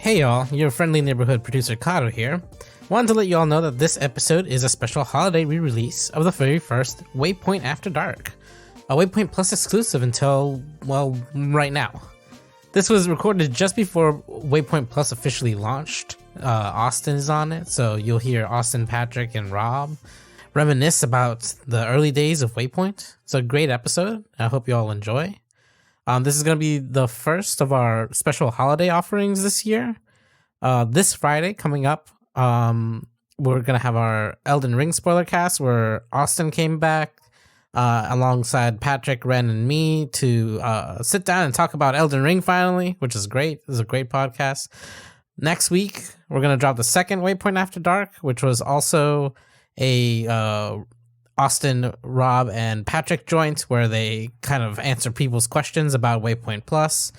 Hey y'all, your friendly neighborhood producer Kato here. Wanted to let you all know that this episode is a special holiday re-release of the very first Waypoint After Dark, a Waypoint Plus exclusive until, well, right now. This was recorded just before Waypoint Plus officially launched. Austin is on it, so you'll hear Austin, Patrick, and Rob reminisce about the early days of Waypoint. It's a great episode. I hope you all enjoy. This is going to be the first of our special holiday offerings this year. This Friday coming up, we're going to have our Elden Ring spoiler cast where Austin came back alongside Patrick, Ren, and me to sit down and talk about Elden Ring finally, which is great. This is a great podcast. Next week, we're going to drop the second Waypoint After Dark, which was also a Austin, Rob, and Patrick joint where they kind of answer people's questions about Waypoint Plus. It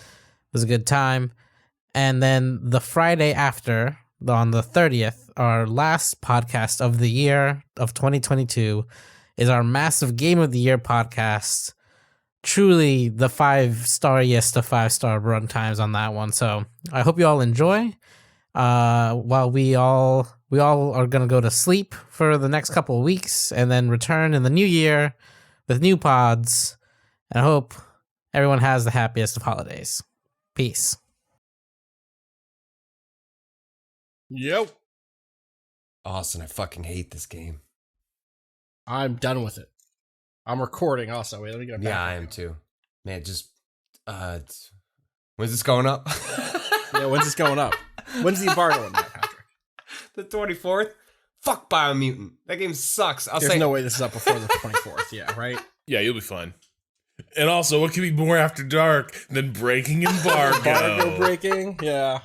was a good time. And then the Friday after, on the 30th, our last podcast of the year of 2022 is our massive Game of the Year podcast. Truly the 5-star-iest of 5-star run times on that one. So I hope you all enjoy. While we all are going to go to sleep for the next couple of weeks and then return in the new year with new pods. And I hope everyone has the happiest of holidays. Peace. Yep. Austin, I fucking hate this game. I'm done with it. I'm recording also. Wait, let me get it back. Yeah, I am too. Man, just when's this going up? Yeah, when's this going up? When's the embargo on that, Patrick? The 24th? Fuck Biomutant. That game sucks. There's no way this is up before the 24th. Yeah, right? Yeah, you'll be fine. And also, what could be more after dark than breaking embargo? Embargo breaking? Yeah,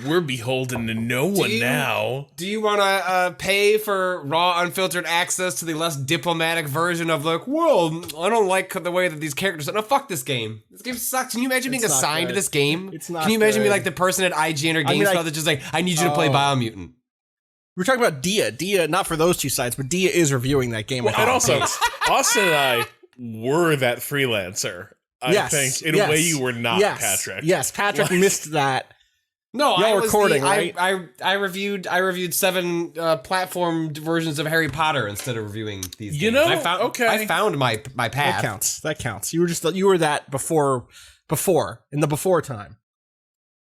We're beholden to no one now. Do you want to pay for raw, unfiltered access to the less diplomatic version of like, well, I don't like the way that these characters... No, fuck this game. This game sucks. Can you imagine being assigned to this game? It's not Can you imagine good. being like the person at IGN or GameSpot that's just like, I need you to play Biomutant? We're talking about Dia. Dia, not for those two sites, but Dia is reviewing that game. And also, Austin and I were that freelancer. I think, in a way you were not, Patrick. Yes, Patrick missed that. No, Y'all I was recording, right? I reviewed 7 platform versions of Harry Potter instead of reviewing these games. You know, I found my path. That counts. You were that before in the before time.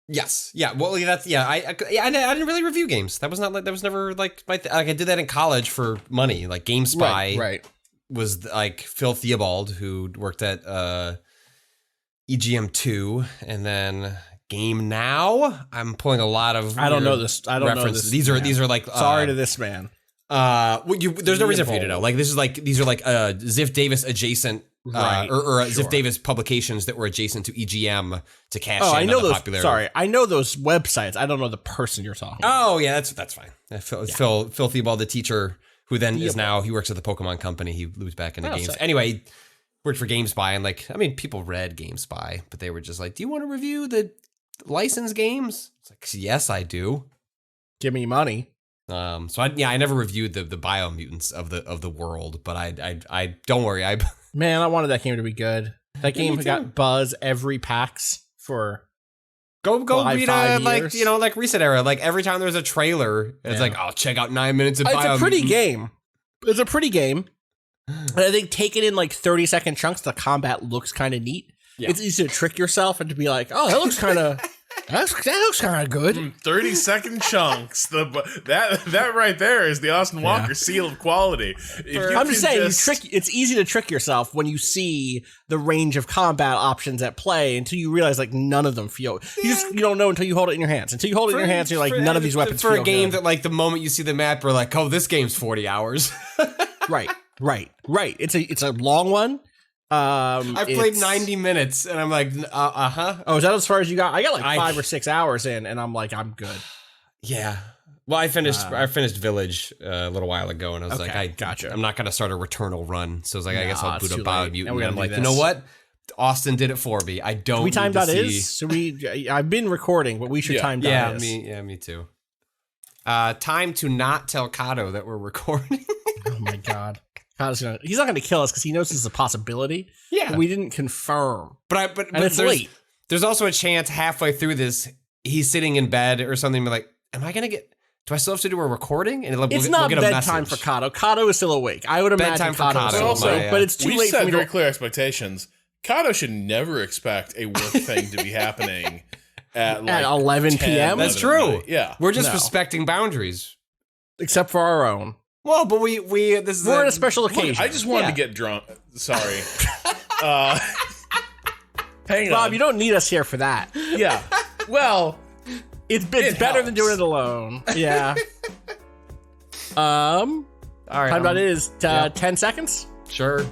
Yes. Yeah. Well, that's I didn't really review games. That was never like my like I did that in college for money. Like GameSpy Right. was like Phil Theobald, who worked at EGM2, and then Game Now. I'm pulling a lot of I don't know this. I don't know this. These are like sorry to this man. There's no reason for you to know. Like these are like Ziff Davis adjacent or Ziff Davis publications that were adjacent to EGM to cash in I know on the those. popularity. Sorry, I know those websites. I don't know the person you're talking about. Oh yeah, that's fine. Phil Theobald, the teacher who then is now he works at the Pokemon company. He moves back into games. Anyway, worked for GameSpy, and people read GameSpy, but they were just like, "Do you want to review the licensed games?" It's like, "Yes, I do. Give me money." So I never reviewed the Biomutants of the world, but I don't worry. Man, I wanted that game to be good. That game got buzz every PAX for go read years. like Reset Era. Like every time there's a trailer, it's like, oh, check out 9 minutes of Biomutant. It's a pretty game. It's a pretty game. And I think taken in like 30-second chunks, the combat looks kind of neat. Yeah. It's easy to trick yourself and to be like, oh, that looks kind of that looks kind of good. 30-second chunks. That right there is the Austin Walker seal of quality. I'm just saying, it's easy to trick yourself when you see the range of combat options at play until you realize like none of them feel. You don't know until you hold it in your hands. Until you hold it in your hands, you're like, none of these weapons feel for a game good. that like the moment you see the map, you're like, oh, this game's 40 hours. Right. It's a long one. I played 90 minutes and I'm like, Oh, is that as far as you got? I got like 5 or 6 hours in and I'm like, I'm good. Yeah. Well, I finished Village a little while ago and I was like, I gotcha. I'm not going to start a Returnal run. So I was like, I guess I'll boot up Biomutant. And I'm like, you know what? Austin did it for me. I don't we timed out is? So I've been recording, but we should time out is. Me too. Time to not tell Kato that we're recording. Oh my God. He's not going to kill us because he knows this is a possibility. Yeah, but we didn't confirm. But it's late. There's also a chance halfway through this he's sitting in bed or something, and be like, am I gonna get? Do I still have to do a recording? And it's not bedtime for Kato. Kato is still awake. I would imagine Kato is still awake, but it's too late for me to... We set very clear expectations. Kato should never expect a work thing to be happening at 11 p.m. That's true. Yeah. We're just respecting boundaries. Except for our own. Well, but we're on a special occasion. I just wanted to get drunk. Sorry. Hang on. Rob, you don't need us here for that. Yeah. Well... It's better than doing it alone. Yeah. All right. Time about it is 10 seconds. Sure.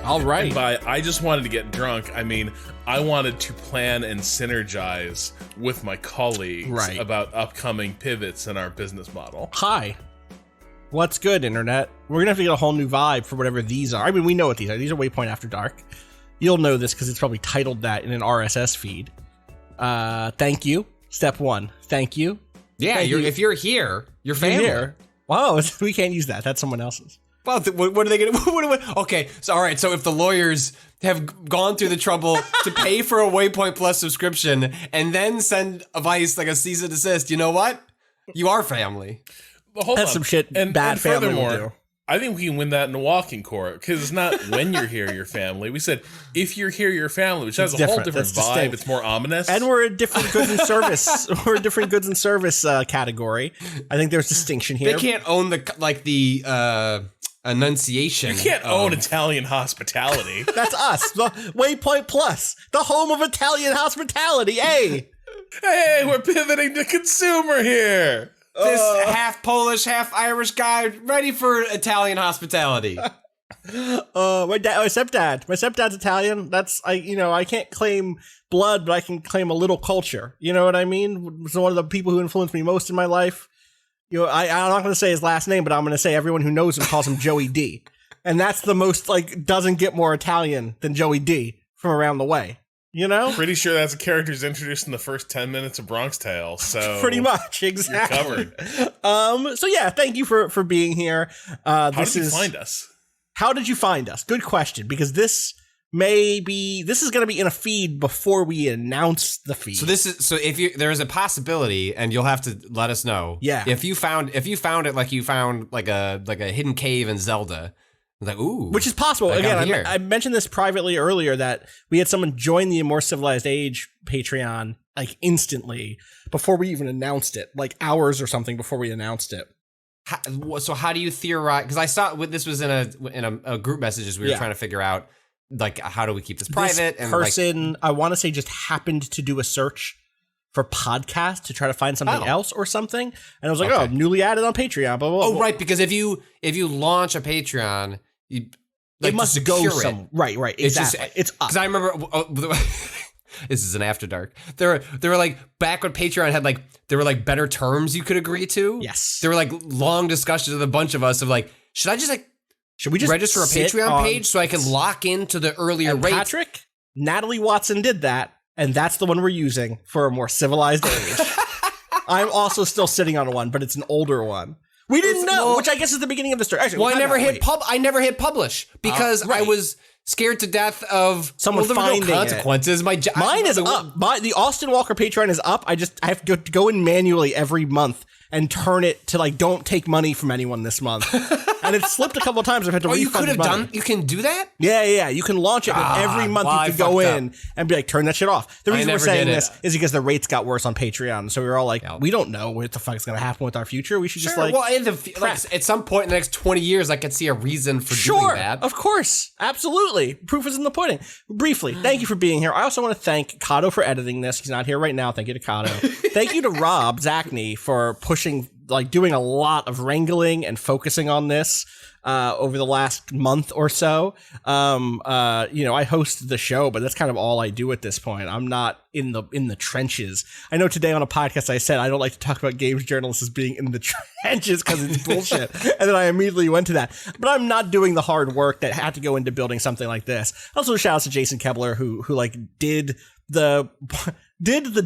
All right. And by I just wanted to get drunk, I mean I wanted to plan and synergize with my colleagues about upcoming pivots in our business model. Hi. What's good, Internet? We're going to have to get a whole new vibe for whatever these are. I mean, we know what these are. These are Waypoint After Dark. You'll know this because it's probably titled that in an RSS feed. Thank you. Step 1. Thank you. Yeah, if you're here, you're family. Here. Wow, we can't use that. That's someone else's. Well, what are they going to... Okay, so all right, so if the lawyers have gone through the trouble to pay for a Waypoint Plus subscription and then send a Vice like a cease and desist, you know what? You are family. Well, hold That's on. some shit bad family will do. I think we can win that in a walking court because it's not when you're here, your family. We said if you're here, your family, which has a whole different vibe. Distinct. It's more ominous, and we're a different goods and service. We're a different goods and service category. I think there's distinction here. They can't own the enunciation. You can't own Italian hospitality. That's us, the Waypoint Plus, the home of Italian hospitality. Hey, we're pivoting to consumer here. This half Polish, half Irish guy ready for Italian hospitality. My stepdad's Italian. That's I can't claim blood, but I can claim a little culture. You know what I mean? So one of the people who influenced me most in my life. I'm not going to say his last name, but I'm going to say everyone who knows him calls him Joey D. And that's the most doesn't get more Italian than Joey D from around the way. You know? Pretty sure that's a character who's introduced in the first 10 minutes of Bronx Tale. So pretty much, exactly. You're covered. So yeah, thank you for being here. How did you find us? How did you find us? Good question, because this is going to be in a feed before we announce the feed. So there's a possibility, and you'll have to let us know. Yeah. If you found it like you found like a hidden cave in Zelda. Like, ooh, which is possible. Like again, I mentioned this privately earlier that we had someone join the A More Civilized Age Patreon instantly before we even announced it, hours or something before we announced it. So how do you theorize? Because I saw this was in a group messages we were trying to figure out how do we keep this private? This person, I want to say, just happened to do a search for podcast to try to find something else or something, and I was like, newly added on Patreon. Blah, blah, blah. Right, because if you launch a Patreon. It must go somewhere. Right, exactly. It's up. Because I remember, this is an After Dark. There were back when Patreon had there were better terms you could agree to. Yes. There were long discussions with a bunch of us of should we just register a Patreon page so I can lock into the earlier rates? Patrick, Natalie Watson did that, and that's the one we're using for A More Civilized Age. I'm also still sitting on one, but it's an older one. We didn't know, which I guess is the beginning of the story. Actually, I never hit publish because I was scared to death of someone finding consequences. It. Mine is up. The Austin Walker Patreon is up. I have to go in manually every month and turn it to don't take money from anyone this month. And it slipped a couple of times. I've had to refund money. You can do that? Yeah. You can launch it, but every month you can go in and be turn that shit off. The reason we're saying this is because the rates got worse on Patreon. So we were all we don't know what the fuck is going to happen with our future. We should just at some point in the next 20 years, I could see a reason for doing that. Of course. Absolutely. Proof is in the pudding. Briefly, thank you for being here. I also want to thank Kato for editing this. He's not here right now. Thank you to Kato. Thank you to Rob Zacny for pushing like doing a lot of wrangling and focusing on this over the last month or so. I host the show, but that's kind of all I do at this point. I'm not in the trenches. I know today on a podcast I said I don't like to talk about games journalists as being in the trenches because it's bullshit, and then I immediately went to that. But I'm not doing the hard work that had to go into building something like this. Also, shout out to Jason Kebler who like did the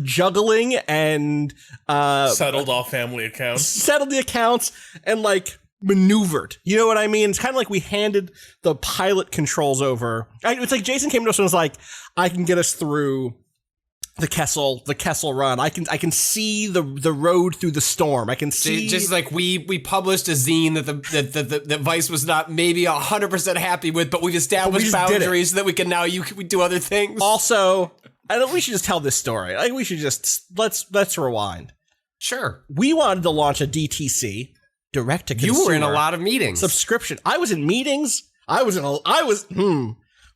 juggling and settled all family accounts, settled the accounts, and like maneuvered. You know what I mean? It's kind of like we handed the pilot controls over. It's like Jason came to us and was like, I can get us through the Kessel run. I can see the road through the storm. I can see just like we published a zine that Vice was not maybe 100% happy with, but we've established boundaries so that we can now we do other things. Also, we should just tell this story. Like we should just let's rewind. Sure. We wanted to launch a DTC, direct to consumer. You were in a lot of meetings. Subscription. I was in meetings.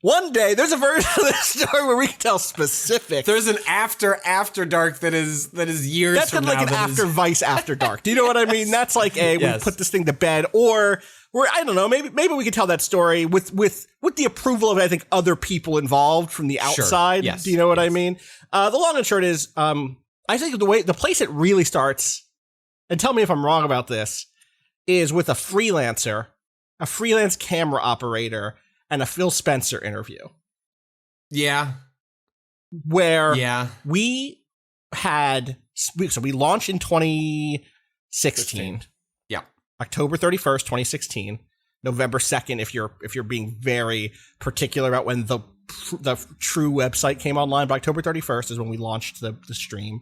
One day, there's a version of this story where we can tell specifics. There's an after dark that is years that's from now. That's like an after Vice After Dark. Do you know what I mean? That's like we put this thing to bed, or I don't know. Maybe we could tell that story with the approval of I think other people involved from the outside. Sure. Yes. Do you know what I mean? The long and short is, I think the place it really starts, and tell me if I'm wrong about this, is with a freelance camera operator, and a Phil Spencer interview. Yeah. Where we launched in 2016. Yeah. October 31st, 2016. November 2nd, if you're being very particular about when the true website came online, but October 31st is when we launched the stream.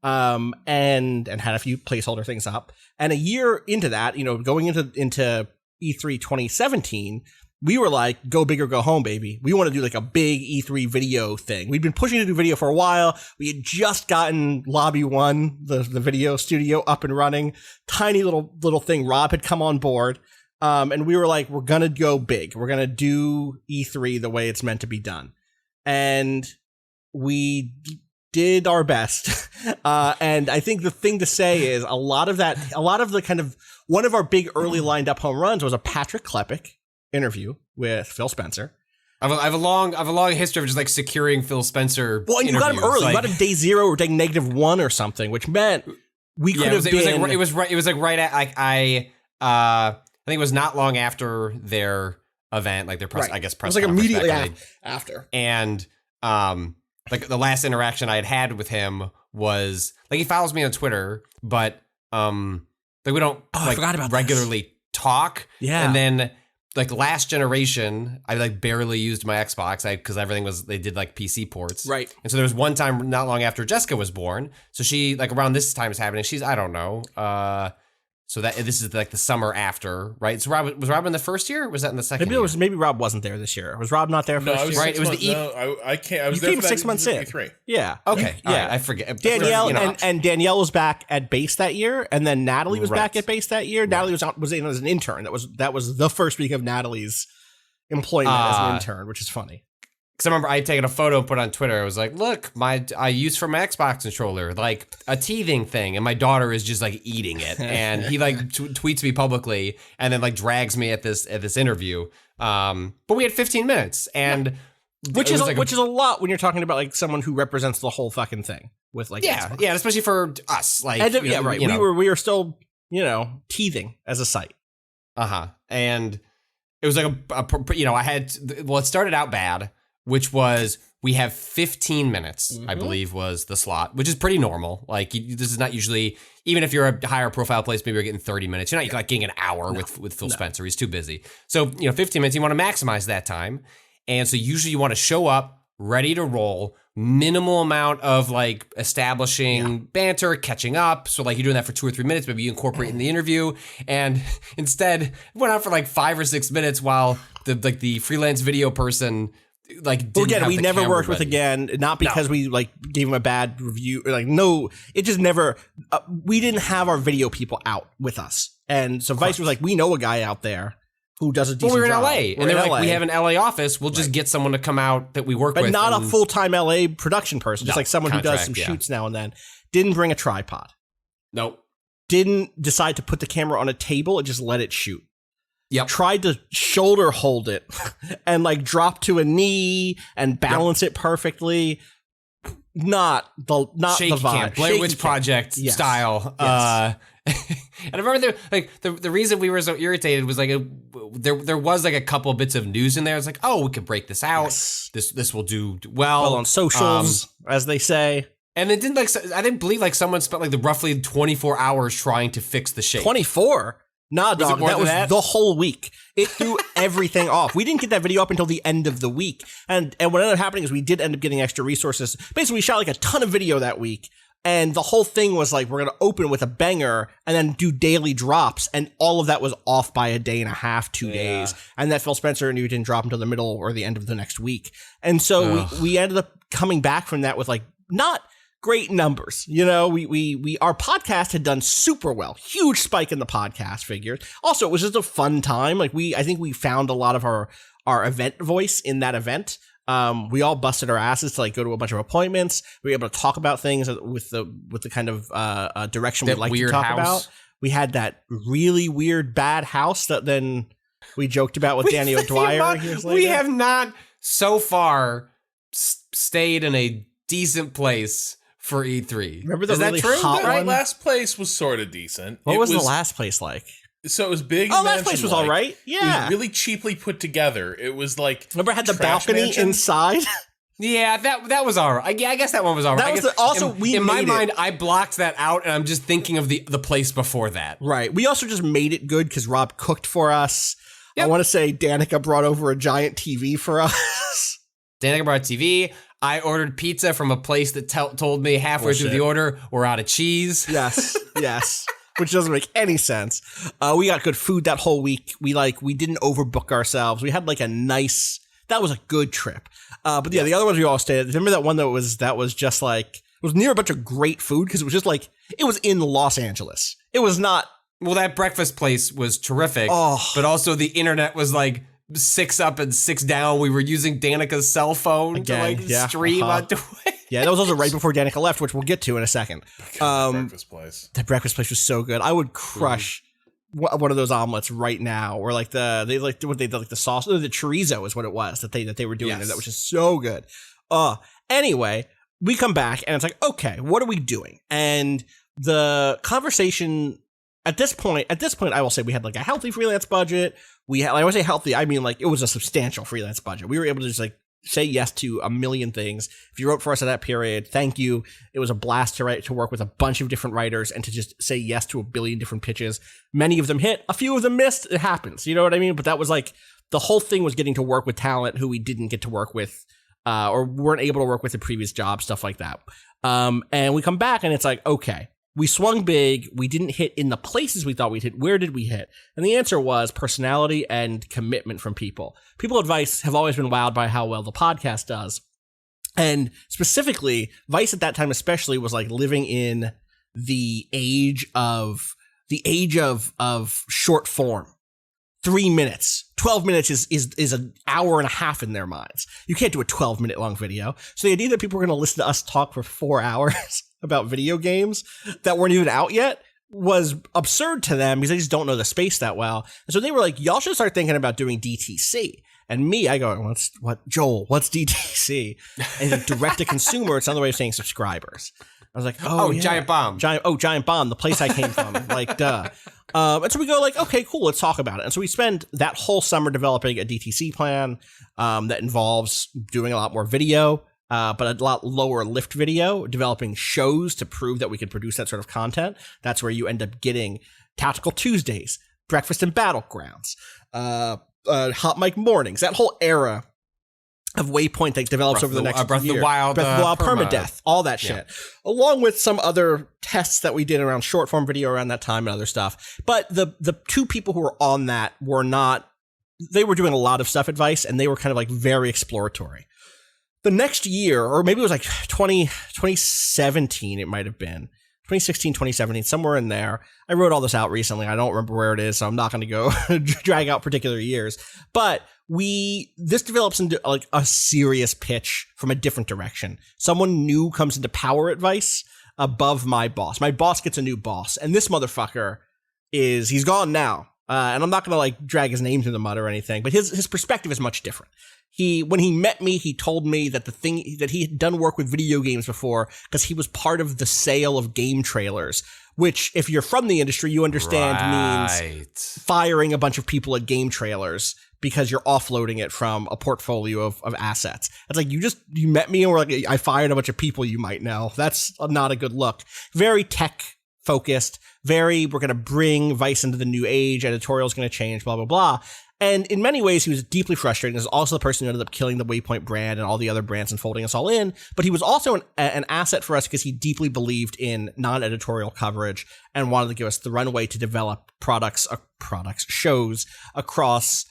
And had a few placeholder things up. And a year into that, going into E3 2017, we were like, go big or go home, baby. We want to do like a big E3 video thing. We'd been pushing to do video for a while. We had just gotten Lobby 1, the video studio, up and running. Tiny little thing. Rob had come on board. And we were like, we're going to go big. We're going to do E3 the way it's meant to be done. And we did our best. And I think the thing to say is one of our big early lined up home runs was a Patrick Klepek interview with Phil Spencer. I have a long history of just like securing Phil Spencer. Well, and you got him early. You got him day 0 or day -1 or something, which meant we could have been. It was right at like I think it was not long after their event, like their press. Right. I guess press. It was like immediately after. And like the last interaction I had with him was like he follows me on Twitter, but like we don't regularly talk. Yeah, and then. Like last generation, I like barely used my Xbox because everything they did like PC ports. Right. And so there was one time not long after Jessica was born. So she like around this time is happening. She's, I don't know. So this is like the summer after, right? So was Rob in the first year? Or was that in the second year? Maybe Rob wasn't there this year. Was Rob not there first year? Right. It was I can't. I was you there came for 6 months in. E3. Yeah. Okay. Yeah. Right, I forget. Danielle and Danielle was back at base that year, and then Natalie was back at base that year. Right. Natalie was in as an intern. That was the first week of Natalie's employment as an intern, which is funny. Because I remember I had taken a photo and put it on Twitter. I was like, look, I used for my Xbox controller, like a teething thing. And my daughter is just like eating it. And he like tweets me publicly and then like drags me at this interview. But we had 15 minutes and which is a lot when you're talking about like someone who represents the whole fucking thing with like Xbox. Yeah, especially for us. Like right. We were still, teething as a site. And it was like it started out bad. Which was, we have 15 minutes, I believe was the slot, which is pretty normal. Like, this is not usually, even if you're a higher profile place, maybe you're getting 30 minutes. You're not like getting an hour with Phil Spencer. He's too busy. So, 15 minutes, you want to maximize that time. And so usually you want to show up, ready to roll, minimal amount of like establishing banter, catching up. So like you're doing that for 2 or 3 minutes, maybe you incorporate in the interview. And instead, it went on for like 5 or 6 minutes while the freelance video person we never worked with again, not because we like gave him a bad review, it just never we didn't have our video people out with us, and so Vice was like, we know a guy out there who does a decent job. We're in LA, and they're like, we have an LA office, we'll just get someone to come out that we work with, but not a full-time LA production person, just like someone who does some shoots now and then. Didn't bring a tripod. Nope. didn't decide to put the camera on a table and just let it shoot. Yep. Tried to shoulder hold it and like drop to a knee and balance it perfectly. Not the shaky vibe. Camp, Blair Witch Project style. Yes. And I remember the reason we were so irritated was like there was like a couple bits of news in there. It's like, oh, we could break this out. Yes. This will do well on socials, as they say. And it didn't I didn't believe like someone spent like the roughly 24 hours trying to fix the shake. 24. Nah, dog, that was the whole week. It threw everything off. We didn't get that video up until the end of the week. And what ended up happening is we did end up getting extra resources. Basically, we shot like a ton of video that week. And the whole thing was like, we're going to open with a banger and then do daily drops. And all of that was off by a day and a half, 2 days. And that Phil Spencer knew didn't drop until the middle or the end of the next week. And so we ended up coming back from that with like not great numbers. You know, we our podcast had done super well. Huge spike in the podcast figures. Also, it was just a fun time. Like I think we found a lot of our event voice in that event. We all busted our asses to like go to a bunch of appointments. We were able to talk about things with the kind of direction we'd like to talk about. We had that really weird bad house that then we joked about with Danny O'Dwyer years later. We have not so far stayed in a decent place for E3. Remember the Is really that true? hot Right, one? last place was sort of decent. What was the last place like? So it was big. Oh, last place was all right. Yeah, it was really cheaply put together. It was like, remember it had the balcony inside. Yeah, that was all right. I guess that one was all right. That was in my mind, I blocked that out, and I'm just thinking of the place before that. Right. We also just made it good because Rob cooked for us. Yep. I want to say Danica brought over a giant TV for us. Danica brought a TV. I ordered pizza from a place that told me halfway through the order we're out of cheese. Yes, yes. Which doesn't make any sense. We got good food that whole week. We didn't overbook ourselves. We had like that was a good trip. But yeah, the other ones we all stayed at. Remember that one that was just like, it was near a bunch of great food because it was just like, it was in Los Angeles. It was not. Well, that breakfast place was terrific. But also the internet was like 6 up and 6 down. We were using Danica's cell phone to stream onto it. Yeah, that was also right before Danica left, which we'll get to in a second. Breakfast place. The breakfast place was so good. I would crush one of those omelets right now, or like the sauce, or the chorizo is what it was that they were doing. Yes. That was just so good. Anyway, we come back and it's like, okay, what are we doing? And the conversation at this point, I will say we had like a healthy freelance budget. We had, like, I would say healthy, I mean like it was a substantial freelance budget. We were able to just like say yes to a million things. If you wrote for us at that period, thank you. It was a blast to work with a bunch of different writers and to just say yes to a billion different pitches. Many of them hit, a few of them missed. It happens. You know what I mean? But that was like, the whole thing was getting to work with talent who we didn't get to work with, or weren't able to work with in previous jobs, stuff like that. And we come back and it's like, okay, we swung big. We didn't hit in the places we thought we'd hit. Where did we hit? And the answer was personality and commitment from people. People at Vice have always been wowed by how well the podcast does. And specifically, Vice at that time especially was like living in the age of short form. 3 minutes. 12 minutes is an hour and a half in their minds. You can't do a 12-minute long video. So the idea that people were going to listen to us talk for 4 hours about video games that weren't even out yet was absurd to them because they just don't know the space that well. And so they were like, y'all should start thinking about doing DTC. And me, I go, what's DTC? And direct to consumer, it's another way of saying subscribers. I was like, yeah. Giant Bomb. Giant Bomb, the place I came from. Like, duh. And so we go like, okay, cool, let's talk about it. And so we spend that whole summer developing a DTC plan that involves doing a lot more video, but a lot lower lift video, developing shows to prove that we can produce that sort of content. That's where you end up getting Tactical Tuesdays, Breakfast and Battlegrounds, Hot Mic Mornings, that whole era of Waypoint that develops over the next Breath year. Breath of the Wild, Permadeath, all that shit. Along with some other tests that we did around short form video around that time and other stuff. But the two people who were on that were not, they were doing a lot of stuff at Vice and they were kind of like very exploratory. The next year, or maybe it was like 2017, it might have been. 2016, 2017, somewhere in there. I wrote all this out recently. I don't remember where it is, so I'm not going to go drag out particular years. But this develops into like a serious pitch from a different direction. Someone new comes into power at Vice. above my boss. My boss gets a new boss, and this motherfucker he's gone now. And I'm not going to like drag his name through the mud or anything, but his perspective is much different. When he met me, he told me that that he had done work with video games before because he was part of the sale of game trailers, which if you're from the industry, you understand means firing a bunch of people at game trailers because you're offloading it from a portfolio of assets. It's like, you met me and were like, I fired a bunch of people you might know. That's not a good look. Very tech focused, we're going to bring Vice into the new age, editorial's going to change, blah, blah, blah. And in many ways, he was deeply frustrating. He was also the person who ended up killing the Waypoint brand and all the other brands and folding us all in. But he was also an asset for us because he deeply believed in non-editorial coverage and wanted to give us the runway to develop shows across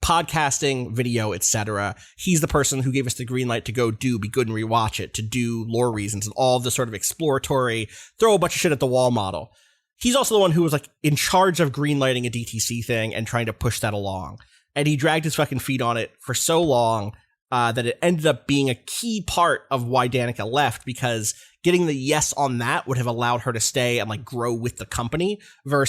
podcasting, video, etc. He's the person who gave us the green light to go Be Good and Rewatch It, to do lore reasons and all the sort of exploratory, throw a bunch of shit at the wall model. He's also the one who was like in charge of greenlighting a DTC thing and trying to push that along. And he dragged his fucking feet on it for so long that it ended up being a key part of why Danica left, because getting the yes on that would have allowed her to stay and like grow with the company or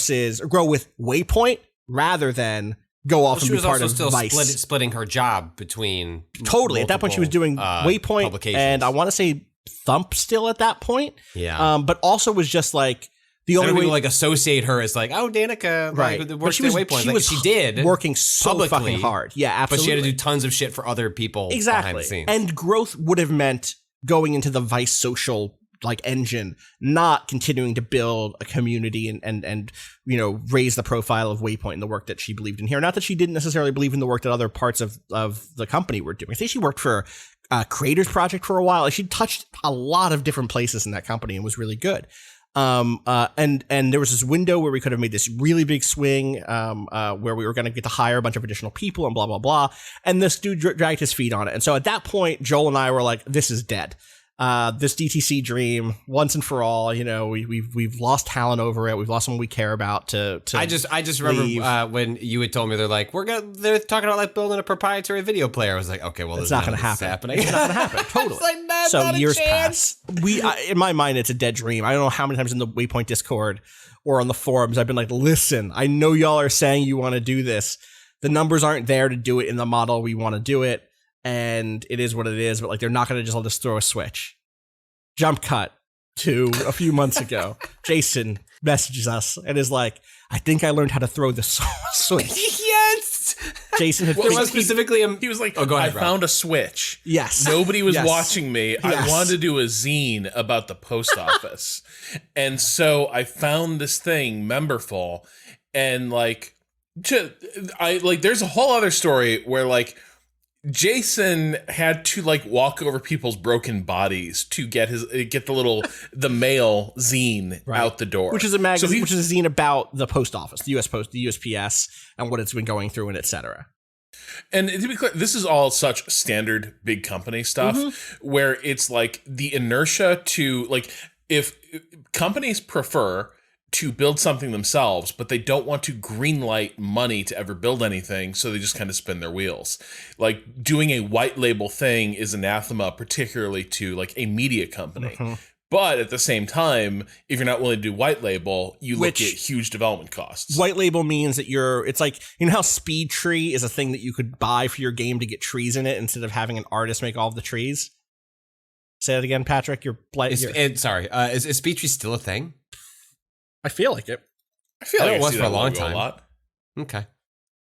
grow with Waypoint rather than go off and be part of Vice. She was also splitting her job between totally. At that point, she was doing Waypoint and I want to say Thump still at that point. Yeah. But also was just like, the only way people like associate her as like, oh, Danica, right? Like, but she did working so publicly, fucking hard, yeah, absolutely. But she had to do tons of shit for other people, behind the scenes. And growth would have meant going into the Vice social like engine, not continuing to build a community and raise the profile of Waypoint and the work that she believed in here. Not that she didn't necessarily believe in the work that other parts of the company were doing. I think she worked for Creators Project for a while. She touched a lot of different places in that company and was really good. And there was this window where we could have made this really big swing, where we were going to get to hire a bunch of additional people and blah, blah, blah. And this dude dragged his feet on it. And so at that point, Joel and I were like, this is dead. This DTC dream once and for all, we've lost talent over it. We've lost someone we care about to I just remember when you had told me they're talking about like building a proprietary video player. I was like, okay, well, it's not going to happen. Happening. It's not going to happen. Totally. It's like, that's so not a years chance. pass. In my mind, it's a dead dream. I don't know how many times in the Waypoint Discord or on the forums I've been like, listen, I know y'all are saying you want to do this. The numbers aren't there to do it in the model we want to do it. And it is what it is, but like they're not going to just let us throw a switch. Jump cut to a few months ago. Jason messages us and is like, I think I learned how to throw the switch. Yes! Jason had specifically he was like, go ahead, I found a switch. Yes. Nobody was watching me. Yes. I wanted to do a zine about the post office. And so I found this thing, Memberful, and there's a whole other story where like Jason had to like walk over people's broken bodies to get the mail zine out the door, which is a magazine, which is a zine about the post office, the U.S. Post, the USPS, and what it's been going through, and etc. And to be clear, this is all such standard big company stuff where it's like the inertia to like if companies prefer to build something themselves, but they don't want to greenlight money to ever build anything, so they just kind of spin their wheels. Like doing a white label thing is anathema, particularly to like a media company. But at the same time, if you're not willing to do white label, you look at huge development costs. White label means that it's like, how Speed Tree is a thing that you could buy for your game to get trees in it instead of having an artist make all of the trees? Say that again, Patrick. Is Speed Tree still a thing? I feel like it. I feel like it was for a long time. Okay.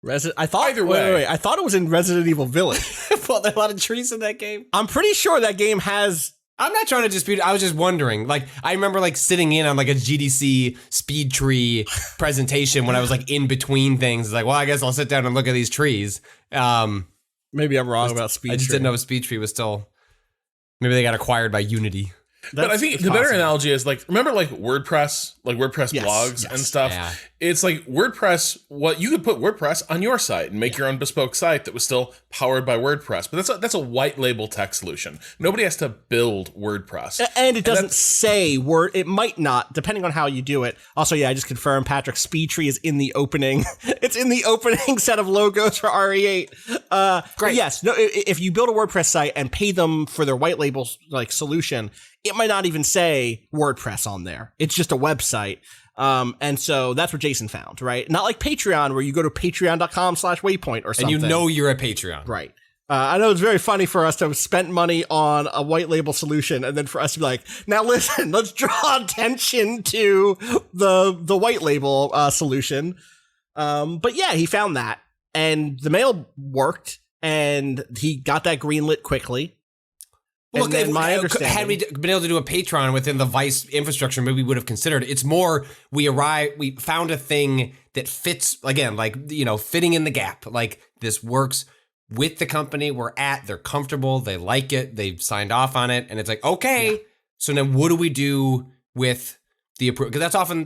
I thought either way. Wait, I thought it was in Resident Evil Village. Well, there are a lot of trees in that game. I'm pretty sure that game has. I'm not trying to dispute it. I was just wondering. Like, I remember like sitting in on like a GDC Speed Tree presentation when I was like in between things. It's like, well, I guess I'll sit down and look at these trees. Maybe I'm wrong about Speed Tree. I just didn't know if Speed Tree was still. Maybe they got acquired by Unity. But I think the better analogy is like, remember like WordPress blogs and stuff. Yeah. It's like WordPress. What you could put WordPress on your site and make your own bespoke site that was still powered by WordPress. But that's a white label tech solution. Nobody has to build WordPress, and it doesn't say word. It might not, depending on how you do it. Also, I just confirmed, Patrick, Speed Tree is in the opening. It's in the opening set of logos for RE8. Great. Yes. No. If you build a WordPress site and pay them for their white label like solution, it might not even say WordPress on there. It's just a website. And so that's what Jason found, right? Not like Patreon, where you go to patreon.com/waypoint or something. And you know you're a Patreon. Right. I know it's very funny for us to have spent money on a white label solution and then for us to be like, now listen, let's draw attention to the white label solution. But yeah, he found that and the mail worked and he got that greenlit quickly. Well, and then my understanding, had we been able to do a Patreon within the Vice infrastructure, maybe we would have considered it. It's more we found a thing that fits, again, like, you know, fitting in the gap. Like, this works with the company we're at. They're comfortable. They like it. They've signed off on it. And it's like, okay, so then what do we do with the approval? Because that's often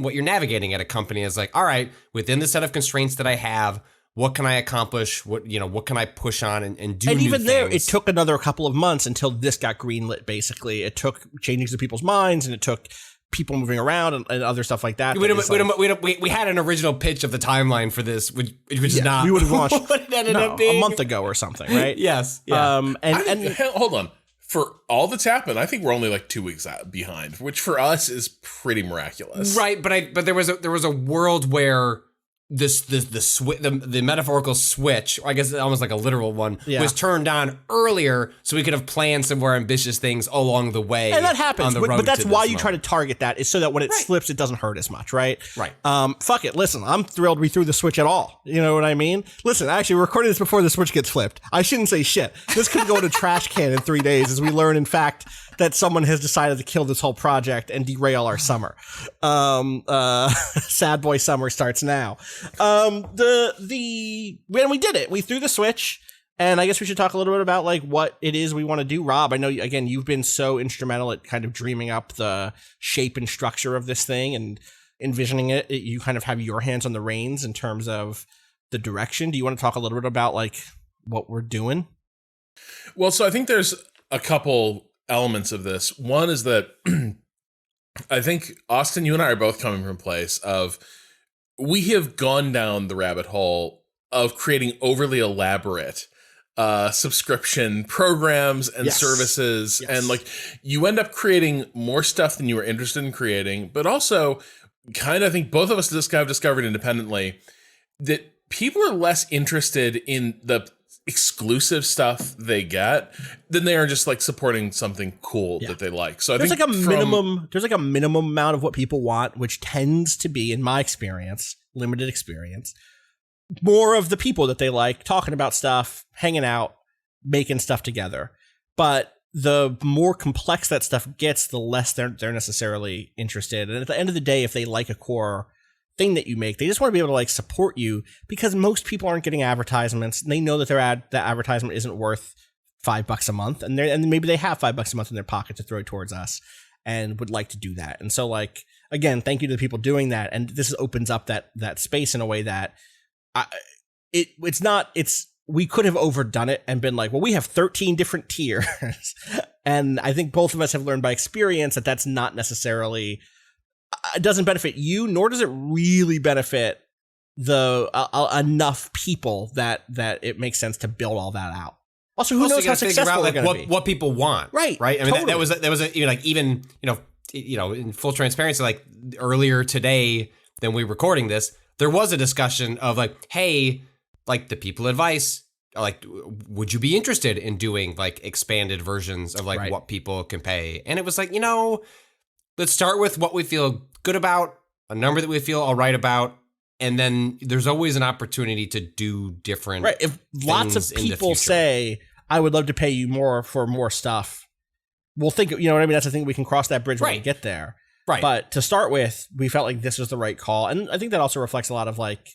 what you're navigating at a company is like, all right, within the set of constraints that I have, what can I accomplish? What can I push on and do? And even new there, things? it took another couple of months until this got greenlit. Basically, it took changing some people's minds, and it took people moving around and other stuff like that. We had an original pitch of the timeline for this, which is not. We would have launched what it ended up being a month ago or something, right? Yes. Yeah. Hold on. For all that's happened, I think we're only like 2 weeks behind, which for us is pretty miraculous, right? But there was a world where the metaphorical switch, or I guess almost like a literal one, was turned on earlier, so we could have planned some more ambitious things along the way. And that happens, but that's why you try to target that, is so that when it slips, it doesn't hurt as much, right? Right. Fuck it. Listen, I'm thrilled we threw the switch at all. You know what I mean? Listen, actually, we're recording this before the switch gets flipped. I shouldn't say shit. This could go in a trash can in 3 days, as we learn, in fact, that someone has decided to kill this whole project and derail our summer. Sad boy summer starts now. When we did it, we threw the switch, and I guess we should talk a little bit about like what it is we want to do. Rob, I know, again, you've been so instrumental at kind of dreaming up the shape and structure of this thing and envisioning it. You kind of have your hands on the reins in terms of the direction. Do you want to talk a little bit about like what we're doing? Well, so I think there's a couple elements of this. One is that I think, Austin, you and I are both coming from a place of, we have gone down the rabbit hole of creating overly elaborate subscription programs and services. And like, you end up creating more stuff than you were interested in creating, but also kind of, I think both of us have discovered independently that people are less interested in the exclusive stuff they get than they are just like supporting something cool that they like. So there's like a minimum amount of what people want, which tends to be, in my experience, limited experience, more of the people that they like talking about stuff, hanging out, making stuff together. But the more complex that stuff gets, the less they're necessarily interested. And at the end of the day, if they like a core thing that you make, they just want to be able to like support you, because most people aren't getting advertisements. And they know that that advertisement isn't worth $5 a month, and maybe they have $5 a month in their pocket to throw towards us and would like to do that. And so, like, again, thank you to the people doing that. And this opens up that space in a way that we could have overdone it and been like, well, we have 13 different tiers. And I think both of us have learned by experience that that's not necessarily, it doesn't benefit you, nor does it really benefit enough people that it makes sense to build all that out. Also, who knows how successful they're going to be? What people want, right? I mean, totally. that was even in full transparency, like earlier today, than we recording this, there was a discussion of like, hey, like the people advice, like, would you be interested in doing like expanded versions of like what people can pay? And it was like, let's start with what we feel good about, a number that we feel all right about. And then there's always an opportunity to do different. Right. If lots of people say, I would love to pay you more for more stuff, we'll think, you know what I mean? That's the thing. We can cross that bridge when we get there. Right. But to start with, we felt like this was the right call. And I think that also reflects a lot of like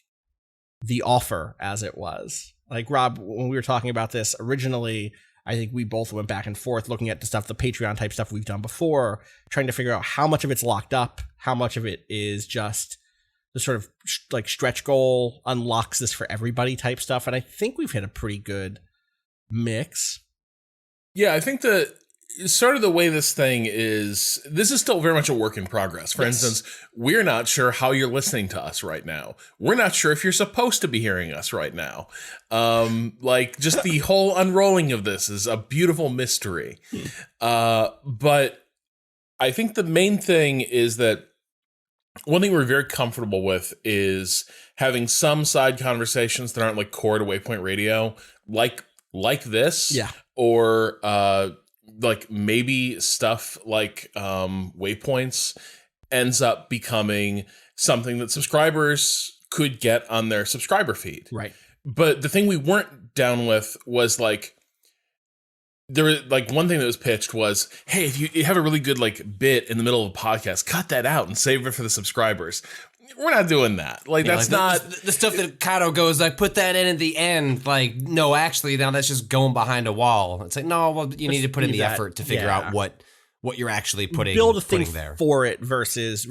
the offer as it was. Like, Rob, when we were talking about this originally, I think we both went back and forth looking at the stuff, the Patreon type stuff we've done before, trying to figure out how much of it's locked up, how much of it is just the sort of like stretch goal unlocks this for everybody type stuff. And I think we've hit a pretty good mix. Yeah, I think that sort of the way this is still very much a work in progress. For instance, we're not sure how you're listening to us right now. We're not sure if you're supposed to be hearing us right now. Just the whole unrolling of this is a beautiful mystery. But I think the main thing is that one thing we're very comfortable with is having some side conversations that aren't like core to Waypoint Radio, like this, or like maybe stuff like Waypoints ends up becoming something that subscribers could get on their subscriber feed. Right. But the thing we weren't down with was like, there was like one thing that was pitched was, hey, if you have a really good like bit in the middle of a podcast, cut that out and save it for the subscribers. We're not doing that. Like, that's like not the stuff that Kato goes like, put that in at the end. Like, no, actually, now that's just going behind a wall. It's like, no, well, you need to put in the effort to figure out what you're actually putting there for it versus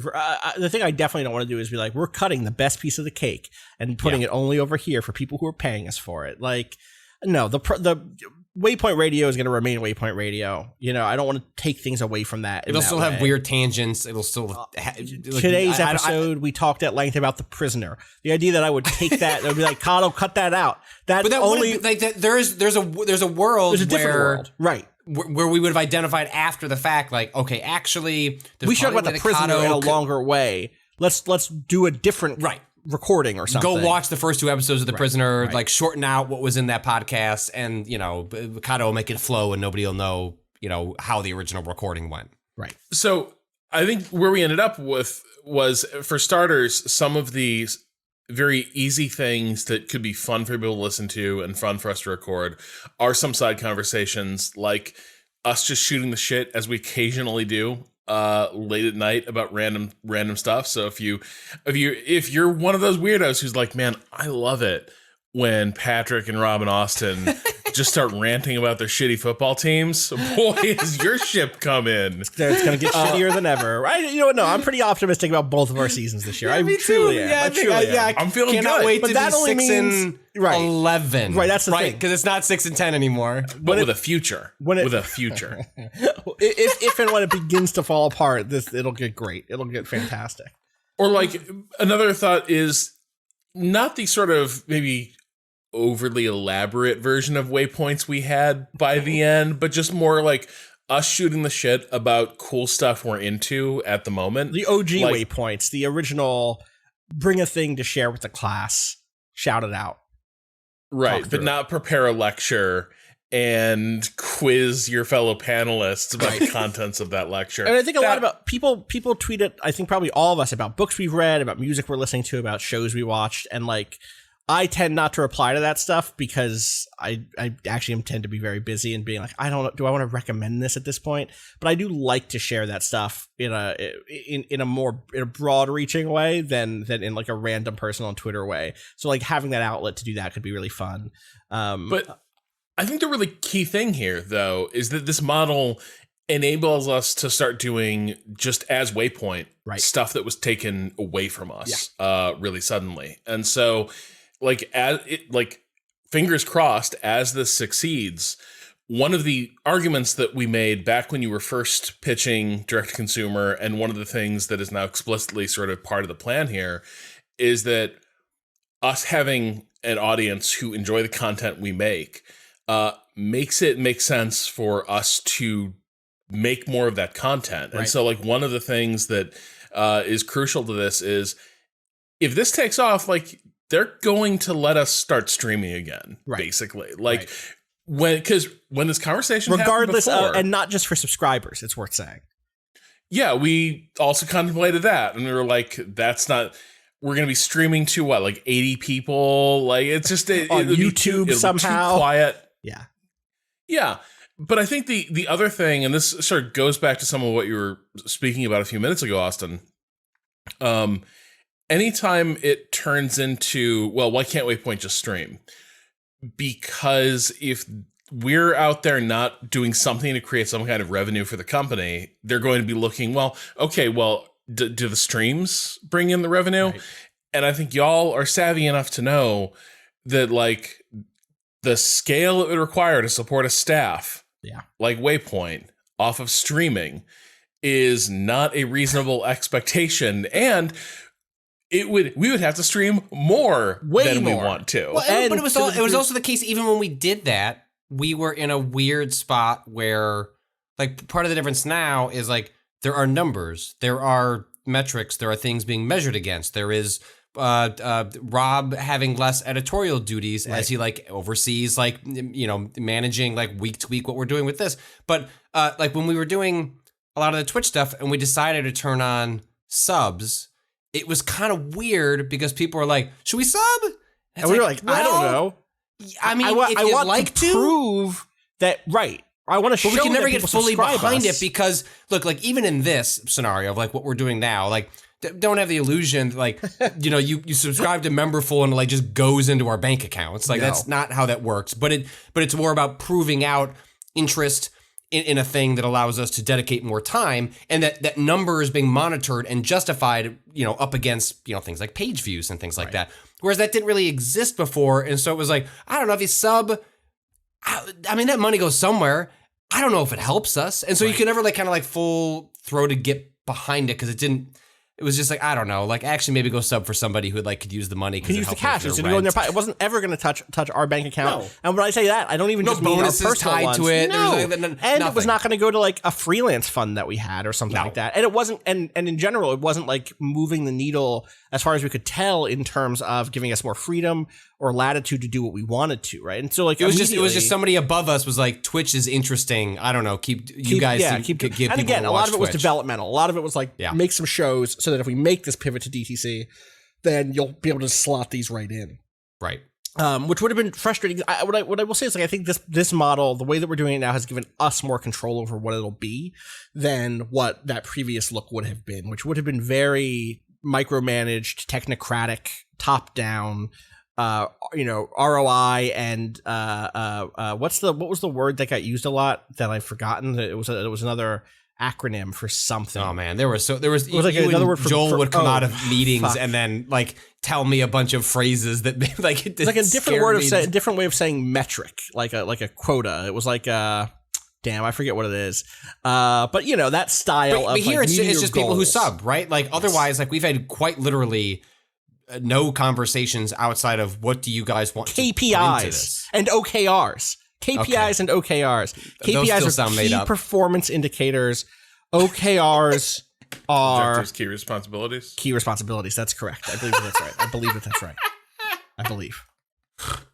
the thing I definitely don't want to do is be like, we're cutting the best piece of the cake and putting it only over here for people who are paying us for it. Like, no, the Waypoint Radio is going to remain Waypoint Radio. You know, I don't want to take things away from that. It'll still have weird tangents. It'll still today's episode we talked at length about The Prisoner. The idea that I would take that and be like, Kato, cut that out. That only like that. There's a world. There's a different world, right? Where we would have identified after the fact, like, okay, actually, we should talk about The Prisoner in a longer way. Let's do a different recording or something. Go watch the first 2 episodes of The Prisoner, like shorten out what was in that podcast, and Kato will make it flow and nobody will know, how the original recording went. Right. So I think where we ended up with was, for starters, some of these very easy things that could be fun for people to listen to and fun for us to record are some side conversations, like us just shooting the shit as we occasionally do late at night about random stuff. So if you're one of those weirdos who's like, man, I love it when Patrick and Rob and Austin just start ranting about their shitty football teams, boy, is your ship come in. It's going to get shittier than ever. I'm pretty optimistic about both of our seasons this year. I truly am. I truly am. I'm feeling cannot good. wait but to that be only 6 and 11. Right, that's the thing. Because it's not 6 and 10 anymore. But with a future. With a future. if and when it begins to fall apart, it'll get great. It'll get fantastic. Or like, another thought is not the sort of maybe overly elaborate version of Waypoints we had by the end, but just more like us shooting the shit about cool stuff we're into at the moment. The OG Waypoints, the original, bring a thing to share with the class, shout it out. Right, but not prepare a lecture and quiz your fellow panelists about the contents of that lecture. And I think a lot about people tweet it, I think probably all of us, about books we've read, about music we're listening to, about shows we watched, and like, I tend not to reply to that stuff because I actually tend to be very busy and being like, I don't know, do I want to recommend this at this point? But I do like to share that stuff in a broad reaching way than in like a random person on Twitter way. So like having that outlet to do that could be really fun. But I think the really key thing here, though, is that this model enables us to start doing, just as Waypoint, stuff that was taken away from us really suddenly. And so, fingers crossed, as this succeeds, one of the arguments that we made back when you were first pitching direct to consumer, and one of the things that is now explicitly sort of part of the plan here, is that us having an audience who enjoy the content we make makes it make sense for us to make more of that content. And so like one of the things that is crucial to this is, if this takes off, like, they're going to let us start streaming again, basically. Like, when this conversation regardless happened before, and not just for subscribers, it's worth saying. Yeah, we also contemplated that, and we were like, we're going to be streaming to what, like 80 people? Like, it's just on YouTube somehow. Too quiet. Yeah. Yeah. But I think the other thing, and this sort of goes back to some of what you were speaking about a few minutes ago, Austin, anytime it turns into, well, why can't Waypoint just stream? Because if we're out there not doing something to create some kind of revenue for the company, they're going to be looking, well, okay, well, do the streams bring in the revenue? Right. And I think y'all are savvy enough to know that, like, the scale it would require to support a staff like Waypoint, off of streaming is not a reasonable expectation, and we would have to stream more than we want to. Well, but it was also the case even when we did that, we were in a weird spot where, like, part of the difference now is, like, there are numbers, there are metrics, there are things being measured against. There is Rob having less editorial duties as he, like, oversees, like, you know, managing, like, week to week what we're doing with this. But like, when we were doing a lot of the Twitch stuff and we decided to turn on subs, it was kind of weird because people were like, should we sub? And we were like, I don't know. I mean, I want like to prove that, right. I want to show, but we can never get fully behind us. it because, look, like, even in this scenario of, like, what we're doing now, like, don't have the illusion, like, you know, you subscribe to Memberful and it, like, just goes into our bank accounts. Like, that's not how that works. But it's more about proving out interest in a thing that allows us to dedicate more time, and that number is being monitored and justified, you know, up against, you know, things like page views and things like that. Whereas that didn't really exist before. And so it was like, I don't know, if you sub, I mean, that money goes somewhere. I don't know if it helps us. And so you can never, like, kind of, like, full throw to get behind it because it was just like, I don't know, like, actually maybe go sub for somebody who, like, could use the money. Could use the cash. So go in their pocket. It wasn't ever going to touch our bank account. No. And when I say that, I don't even just mean our personal tied ones. To it. No. There was, and it was not going to go to, like, a freelance fund that we had or something like that. And it wasn't, and in general, it wasn't, like, moving the needle as far as we could tell in terms of giving us more freedom or latitude to do what we wanted to, right? And so, like, it was just somebody above us was like, Twitch is interesting. I don't know, keep give and people again, a lot of it was Twitch. developmental. A lot of it was like, make some shows so that if we make this pivot to DTC, then you'll be able to slot these right in, right? Which would have been frustrating. What I will say is, like, I think this model, the way that we're doing it now, has given us more control over what it'll be than what that previous look would have been, which would have been very micromanaged, technocratic, top down. You know, ROI and what was the word that got used a lot that I've forgotten? It was another acronym for something. Oh man, there was like another word for Joel would come out of meetings fuck. and then, like, tell me a bunch of phrases that, like, it's like a different word a different way of saying metric, like a quota. It was like damn, I forget what it is. But you know, that style but of, here, like, it's just goals. people who sub, right? Like, otherwise, like, we've had quite literally no conversations outside of what do you guys want to put into this? And OKRs. KPIs and OKRs. KPIs are key performance indicators. OKRs are objectives, key responsibilities. Key responsibilities. That's correct. I believe that's right. I believe.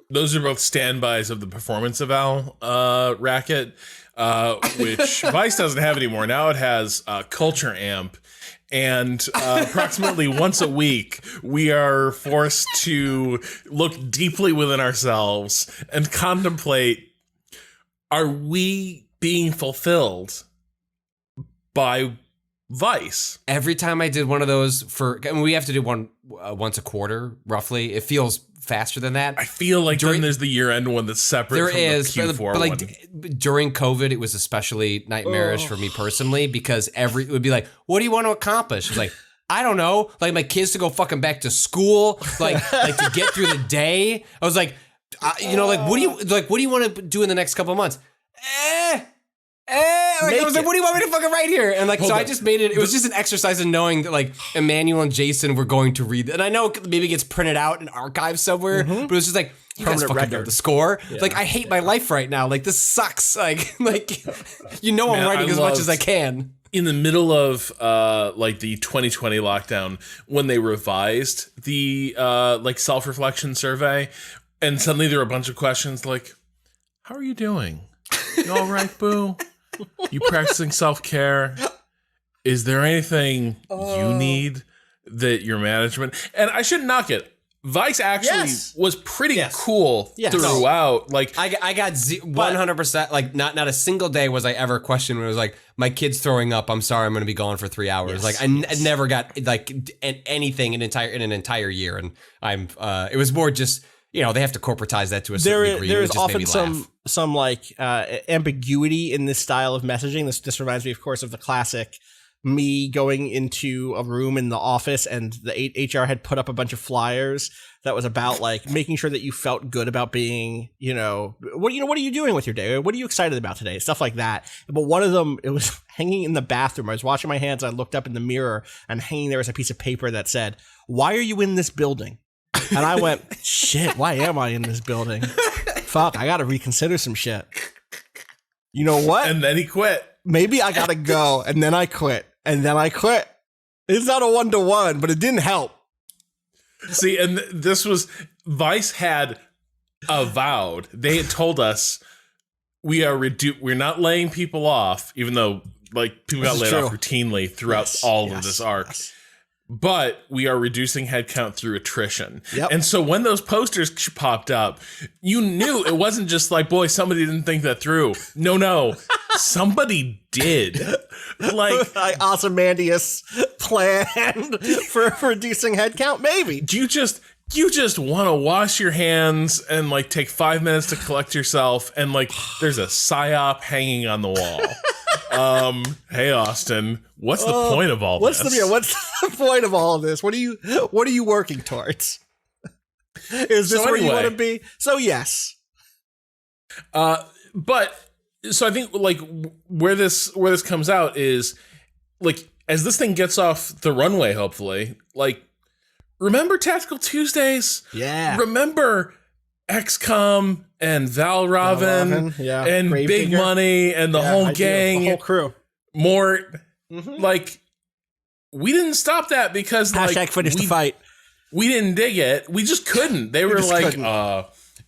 Those are both standbys of the performance eval racket, which Vice doesn't have anymore. Now it has Culture Amp. And approximately once a week, we are forced to look deeply within ourselves and contemplate, are we being fulfilled by Vice? Every time I did one of those we have to do one once a quarter, roughly. It feels faster than that. I feel like then there's the year-end one that's separate from the Q4 but like, during COVID, it was especially nightmarish for me personally because it would be like, what do you want to accomplish? It's like, I don't know, like my kids to go fucking back to school, like to get through the day. I was like, you know, like, what do you want to do in the next couple of months? I was like, what do you want me to fucking write here? And like, I just made it. It was just an exercise in knowing that like Emmanuel and Jason were going to read. And I know maybe it gets printed out and archived somewhere, but it was just like, you guys fucking know the score. Yeah. Like, I hate my life right now. Like, this sucks. Like, you know, I'm writing as much as I can. In the middle of like the 2020 lockdown, when they revised the like self-reflection survey, and suddenly there were a bunch of questions like, how are you doing? You all right, boo? You practicing self-care? Is there anything you need that your management... And I shouldn't knock it. Vice actually was pretty cool throughout. Like I got 100%. Like not a single day was I ever questioned when it was like, my kid's throwing up. I'm sorry, I'm going to be gone for 3 hours. Like I never got like anything in an entire year. And it was more just, you know, they have to corporatize that to a certain degree. There is often some like ambiguity in this style of messaging. This reminds me, of course, of the classic me going into a room in the office and the HR had put up a bunch of flyers that was about like making sure that you felt good about being, what are you doing with your day? What are you excited about today? Stuff like that. But one of them, it was hanging in the bathroom. I was washing my hands. I looked up in the mirror and hanging there was a piece of paper that said, "Why are you in this building?" And I went, shit, why am I in this building? Fuck, I got to reconsider some shit. You know what? And then he quit. Maybe I got to go. And then I quit. And then I quit. It's not a 1-to-1, but it didn't help. See, and this was, Vice had avowed, they had told us we're not laying people off, even though like people got laid off routinely throughout all of this arc. Yes. But we are reducing headcount through attrition. Yep. And so when those posters popped up, you knew it wasn't just like, boy, somebody didn't think that through. No, somebody did. Like Ozymandias planned for reducing headcount, maybe. Do you just want to wash your hands and like take 5 minutes to collect yourself and like there's a psyop hanging on the wall. Hey Austin, what's the point of all this? What's the point of all of this? What are you working towards? Is this where you want to be? So yes. But so I think like where this comes out is like as this thing gets off the runway, hopefully, like remember Tactical Tuesdays? Yeah. Remember XCOM and Valravn and Grave Big Digger. Money and the whole gang, the whole crew. More like we didn't stop that because hashtag finish the fight. We didn't dig it. We just couldn't. They were like,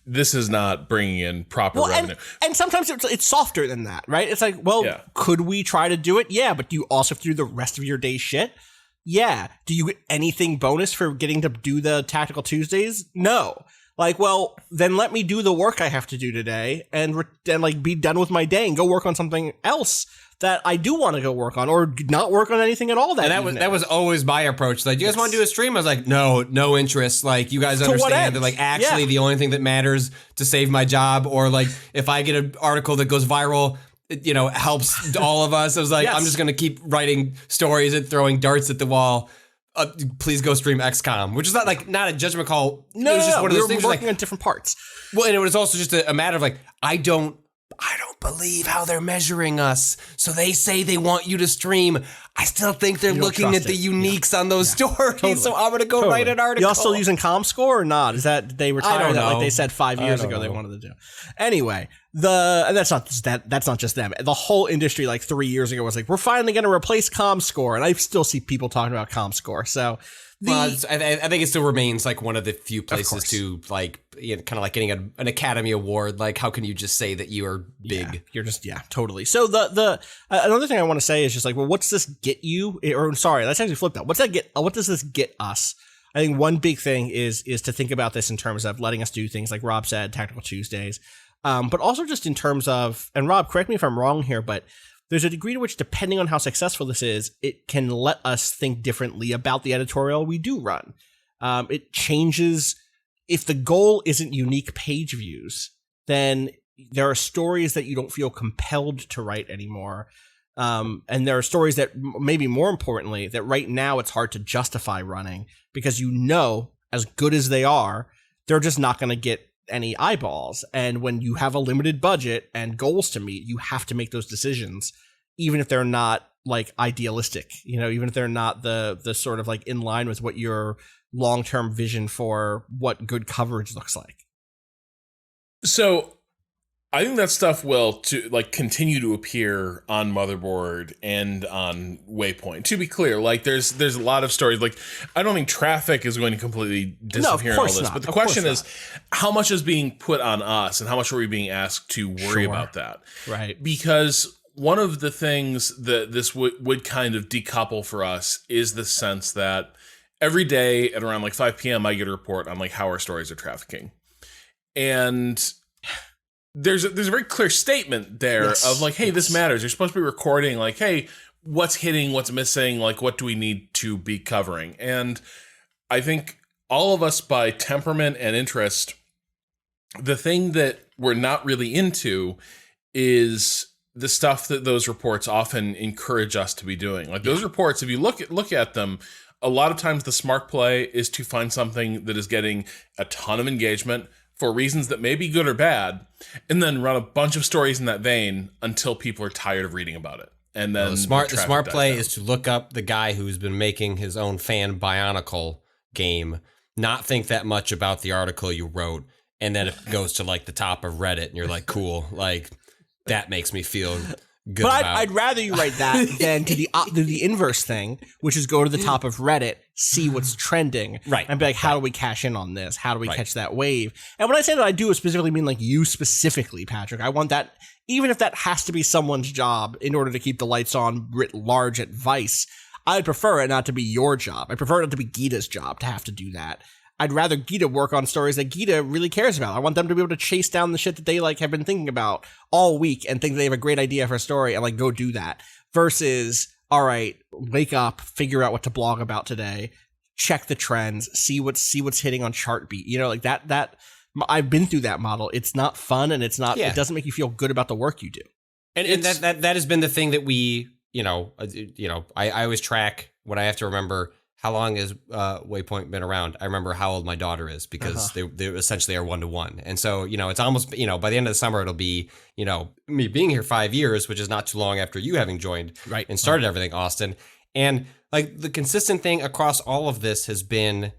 this is not bringing in proper revenue. And sometimes it's softer than that, right? It's like, could we try to do it? Yeah, but do you also have to do the rest of your day's shit? Yeah. Do you get anything bonus for getting to do the Tactical Tuesdays? No. Like, well, then let me do the work I have to do today and like be done with my day and go work on something else that I do want to go work on, or not work on anything at all. That was always my approach. Like, you guys want to do a stream? I was like, no interest. Like, you guys understand that, like, actually the only thing that matters to save my job, or like if I get an article that goes viral, it, helps all of us. I was like, I'm just gonna keep writing stories and throwing darts at the wall. Please go stream XCOM, which is not a judgment call. No, it was just one of those things. We were working on different parts. Well, and it was also just a matter of like, I don't believe how they're measuring us. So they say they want you to stream. I still think they're looking at the uniques on those stories. Totally. So I'm going to go write an article. Y'all still using ComScore or not? Is that they retired that like they said 5 years ago they wanted to do? Anyway, that's not just them. The whole industry like 3 years ago was like, we're finally going to replace ComScore, and I still see people talking about ComScore. So I think it still remains like one of the few places to like kind of like getting an Academy Award. Like, how can you just say that you are big? Yeah, you're just totally. So the another thing I want to say is just like, well, what's this get you? Or sorry, let's actually flip that. What does this get us? I think one big thing is to think about this in terms of letting us do things like Rob said, Tactical Tuesdays, but also just in terms of, and Rob, correct me if I'm wrong here, but there's a degree to which, depending on how successful this is, it can let us think differently about the editorial we do run. It changes. If the goal isn't unique page views, then there are stories that you don't feel compelled to write anymore. And there are stories that, maybe more importantly, that right now it's hard to justify running because as good as they are, they're just not going to get any eyeballs. And when you have a limited budget and goals to meet, you have to make those decisions, even if they're not like idealistic, even if they're not the sort of like in line with what your long-term vision for what good coverage looks like. So I think that stuff will continue to appear on Motherboard and on Waypoint. To be clear, like there's a lot of stories. Like, I don't think traffic is going to completely disappear in all this. But the question is, how much is being put on us, and how much are we being asked to worry about that? Right. Because one of the things that this would kind of decouple for us is the sense that every day at around like 5 p.m. I get a report on like how our stories are trafficking, and there's a very clear statement there of like, hey, this matters. You're supposed to be recording like, hey, what's hitting, what's missing, like what do we need to be covering? And I think all of us by temperament and interest, the thing that we're not really into is the stuff that those reports often encourage us to be doing. Like those reports, if you look at them, a lot of times the smart play is to find something that is getting a ton of engagement for reasons that may be good or bad, and then run a bunch of stories in that vein until people are tired of reading about it. And then the smart play is to look up the guy who's been making his own fan Bionicle game, not think that much about the article you wrote, and then it goes to like the top of Reddit, and you're like, cool, like that makes me feel good. But I'd rather you write that than do the inverse thing, which is go to the top of Reddit, see what's trending, right, and be like, how do we cash in on this? How do we catch that wave? And when I say that, I do specifically mean like you specifically, Patrick. I want that, even if that has to be someone's job in order to keep the lights on writ large at Vice, I'd prefer it not to be your job. I prefer it not to be Gita's job to have to do that. I'd rather Gita work on stories that Gita really cares about. I want them to be able to chase down the shit that they like have been thinking about all week and think they have a great idea for a story and like go do that. Versus, all right, wake up, figure out what to blog about today, check the trends, see what's hitting on Chartbeat. You know, like that. I've been through that model. It's not fun, and it's not. Yeah. It doesn't make you feel good about the work you do. And that has been the thing that we, I always track when I have to remember. How long has Waypoint been around? I remember how old my daughter is because they essentially are 1-to-1. And so, it's almost, by the end of the summer, it'll be, me being here 5 years, which is not too long after you having joined and started everything, Austin. And like the consistent thing across all of this has been,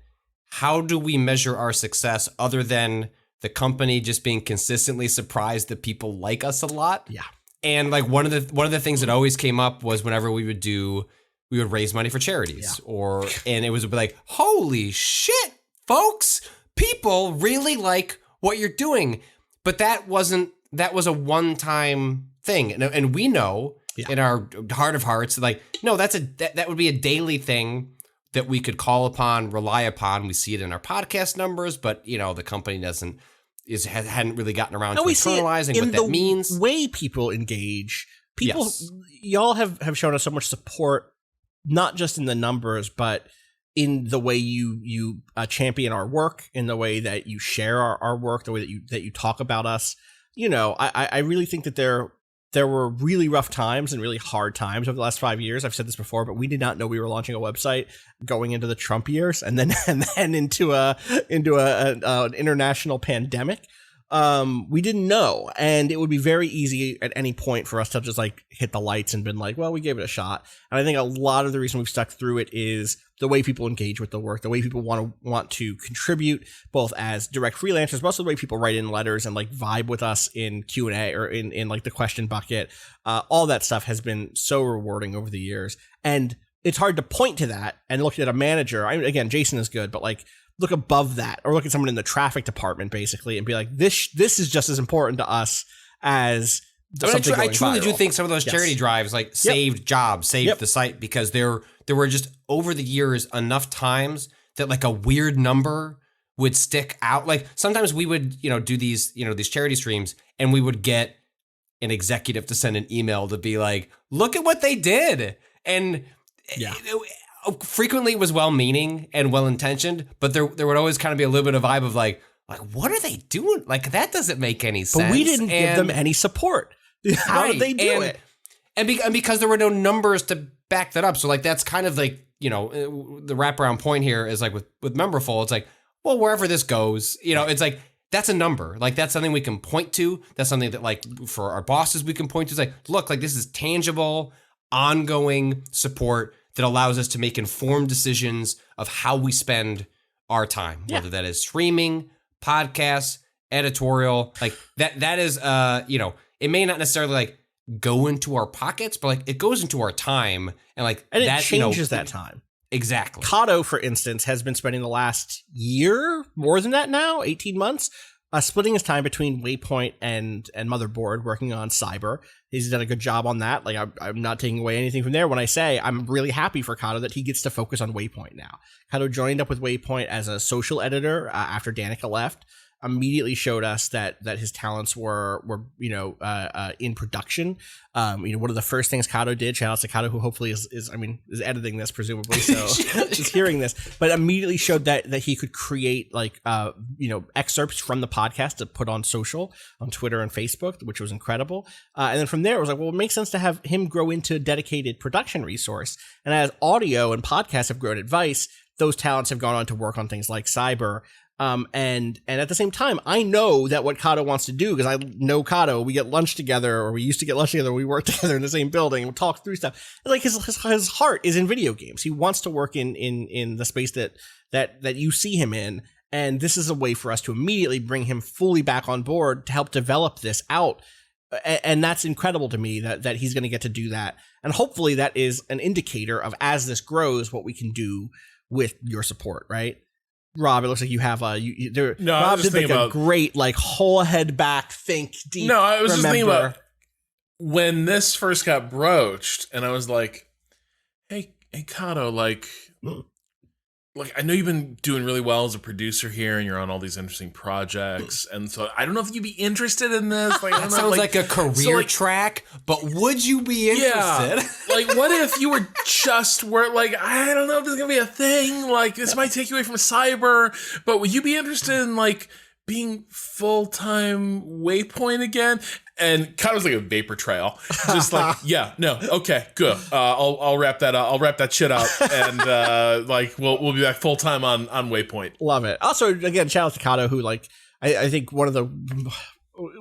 how do we measure our success other than the company just being consistently surprised that people like us a lot? Yeah. And like one of the things that always came up was whenever we would raise money for charities and it was like, holy shit, folks, people really like what you're doing. But that was a one-time thing. And we know in our heart of hearts, like, no, that would be a daily thing that we could call upon, rely upon. We see it in our podcast numbers, but the company hadn't really gotten around to internalizing what that means. The way people engage, y'all have shown us so much support, not just in the numbers, but in the way you champion our work, in the way that you share our work, the way that you talk about us. I really think that there were really rough times and really hard times over the last 5 years. I've said this before, but we did not know we were launching a website going into the Trump years and then into an international pandemic. We didn't know, and it would be very easy at any point for us to just like hit the lights and been like, well, we gave it a shot. And I think a lot of the reason we've stuck through it is the way people engage with the work, the way people want to contribute, both as direct freelancers, but also the way people write in letters and like vibe with us in Q&A or in like the question bucket. All that stuff has been so rewarding over the years, and it's hard to point to that and look at a manager. Again, Jason is good, but like, look above that, or look at someone in the traffic department basically and be like, this is just as important to us as something going I truly viral. Do think some of those charity drives like saved jobs, saved the site, because there were just over the years enough times that like a weird number would stick out. Like sometimes we would, do these charity streams and we would get an executive to send an email to be like, look at what they did. And frequently it was well-meaning and well-intentioned, but there would always kind of be a little bit of vibe of like, what are they doing? Like, that doesn't make any sense. But we didn't give them any support. How did they do it? And because there were no numbers to back that up. So like, that's kind of like, the wraparound point here is like with Memberful, it's like, well, wherever this goes, it's like, that's a number. Like, that's something we can point to. That's something that like for our bosses, we can point to. It's like, look, like this is tangible, ongoing support that allows us to make informed decisions of how we spend our time, whether that is streaming, podcasts, editorial, like that is, it may not necessarily like go into our pockets, but like it goes into our time and like and that changes that time. Exactly. Kato, for instance, has been spending the last year, more than that now, 18 months, splitting his time between Waypoint and Motherboard, working on cyber. He's done a good job on that. Like, I'm not taking away anything from there when I say I'm really happy for Kato that he gets to focus on Waypoint now. Kato joined up with Waypoint as a social editor after Danica left. immediately showed us that his talents were in production. One of the first things Kato did, shout out to Kato, who hopefully is editing this presumably, so is hearing this, but immediately showed that he could create excerpts from the podcast to put on social, on Twitter and Facebook, which was incredible. And then from there it was like, well, it makes sense to have him grow into a dedicated production resource. And as audio and podcasts have grown at Vice, those talents have gone on to work on things like cyber. And at the same time, I know that what Kato wants to do, because I know Kato, we get lunch together, or we used to get lunch together, we work together in the same building, and we talk through stuff. Like his heart is in video games. He wants to work in the space that you see him in. And this is a way for us to immediately bring him fully back on board to help develop this out. And that's incredible to me that he's going to get to do that. And hopefully that is an indicator of, as this grows, what we can do with your support, right? Rob, it looks like you have Rob did like a great whole head back, think deep. No, I was just thinking about when this first got broached, and I was like, hey Kato, like I know you've been doing really well as a producer here, and you're on all these interesting projects, and so I don't know if you'd be interested in this. Like, that sounds like a career track, but would you be interested? Yeah. What if you were just I don't know if this is gonna be a thing. Like, this might take you away from cyber, but would you be interested in being full-time Waypoint again? And kind of like a vapor trail, just yeah, no, okay, good. I'll wrap that up. I'll wrap that shit up, and we'll be back full time on Waypoint. Love it. Also, again, shout out to Kato, who I think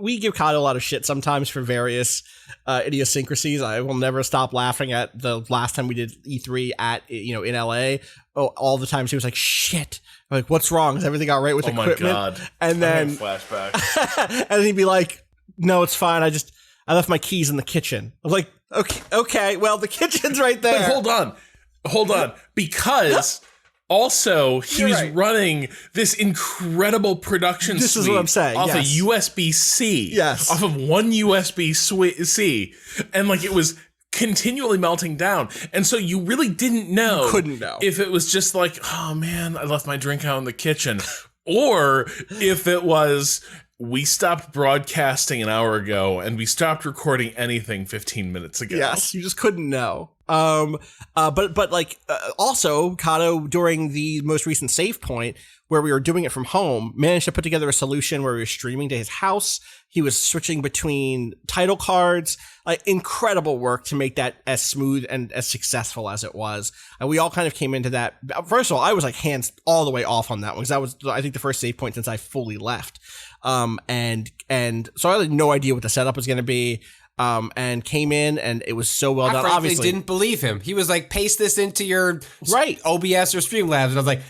we give Kato a lot of shit sometimes for various idiosyncrasies. I will never stop laughing at the last time we did E3 in LA. Oh, all the times he was like, shit. Like, what's wrong? Is everything all right with equipment? Oh my God. And then flashback. And he'd be like, no, it's fine. I left my keys in the kitchen. I was like, okay, well, the kitchen's right there. But hold on. Because also he was running this incredible production This suite is what I'm saying. off yes. a USB-C. Yes. Off of one USB-C. And it was continually melting down. And so you really didn't know. You couldn't know. If it was just oh man, I left my drink out in the kitchen. Or if it was, we stopped broadcasting an hour ago and we stopped recording anything 15 minutes ago. Yes, you just couldn't know. Also Kato, during the most recent save point where we were doing it from home, managed to put together a solution where we were streaming to his house. He was switching between title cards, incredible work to make that as smooth and as successful as it was. And we all kind of came into that. First of all, I was hands all the way off on that one, because that was, I think, the first save point since I fully left. And so I had no idea what the setup was going to be. And came in, and it was so well done. Obviously, didn't believe him. He was like, paste this into your OBS or Streamlabs, and I was like,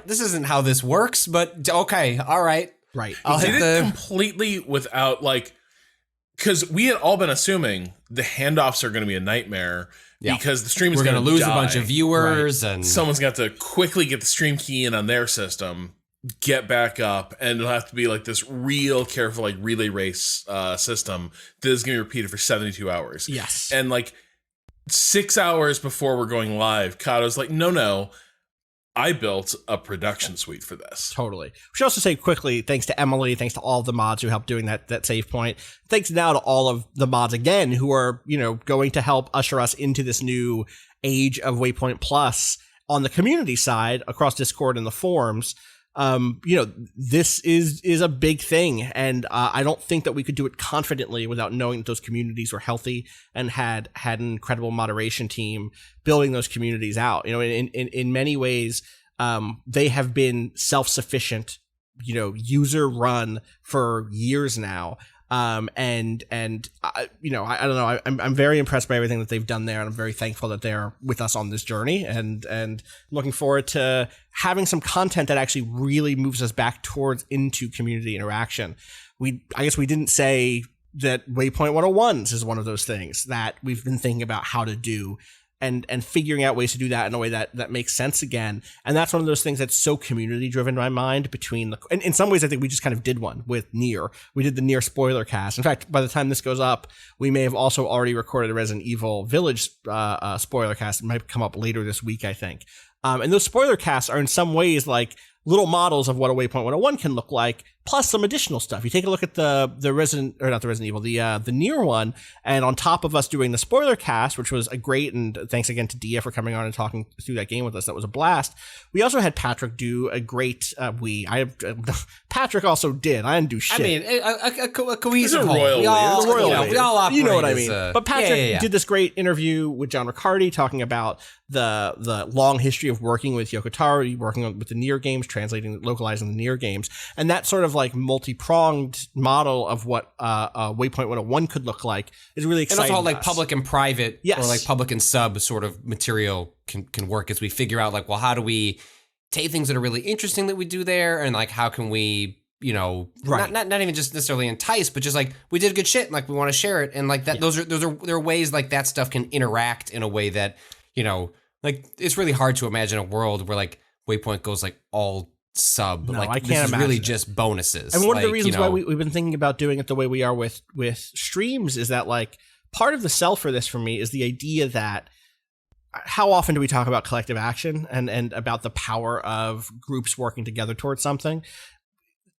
this isn't how this works, but okay, all right. Right. I'll hit it completely without because we had all been assuming the handoffs are going to be a nightmare because the stream is going to lose a bunch of viewers, and someone's got to quickly get the stream key in on their system, get back up, and it'll have to be this real careful relay race system that is going to be repeated for 72 hours. Yes. And 6 hours before we're going live, Kato's like, no, I built a production suite for this. Totally. We should also say quickly, thanks to Emily, thanks to all of the mods who helped doing that save point. Thanks now to all of the mods again who are, going to help usher us into this new age of Waypoint Plus on the community side across Discord and the forums. This is a big thing, and I don't think that we could do it confidently without knowing that those communities were healthy and had an incredible moderation team building those communities out. In many ways, they have been self-sufficient, user run for years now. I don't know. I'm very impressed by everything that they've done there, and I'm very thankful that they're with us on this journey, and looking forward to having some content that actually really moves us back into community interaction. I guess we didn't say that Waypoint 101s is one of those things that we've been thinking about how to do, and figuring out ways to do that in a way that makes sense again. And that's one of those things that's so community driven in my mind. And in some ways, I think we just kind of did one with Nier. We did the Nier spoiler cast. In fact, by the time this goes up, we may have also already recorded a Resident Evil Village spoiler cast. It might come up later this week, I think. And those spoiler casts are in some ways like little models of what a Waypoint 101 can look like, plus some additional stuff. You take a look at the Resident, or not the Resident Evil, the Nier one, and on top of us doing the spoiler cast, which was a great, and thanks again to Dia for coming on and talking through that game with us, that was a blast. We also had Patrick do a great, Patrick also did. I didn't do shit. I mean, a cohesive It's a royal we all, royal you know, we all operate you know what I as mean. a- But Patrick yeah. did this great interview with John Riccardi talking about the long history of working with Yoko Taro, working with the Nier games, localizing the Nier games, and that sort of like multi-pronged model of what Waypoint 101 could look like is really exciting. And also how like to us. public and private Yes. or like public and sub sort of material can work as we figure out like, well, how do we take things that are really interesting that we do there, and like how can we, you know, Right. not even just necessarily entice, but just like we did good shit and like we want to share it, and like that there are ways like that stuff can interact in a way that, you know, like it's really hard to imagine a world where like Waypoint goes like all sub. No, like I this can't is really imagine it. just bonuses. And one of the Like, reasons you know, why we've been thinking about doing it the way we are with streams is that like part of the sell for this for me is the idea that how often do we talk about collective action and about the power of groups working together towards something?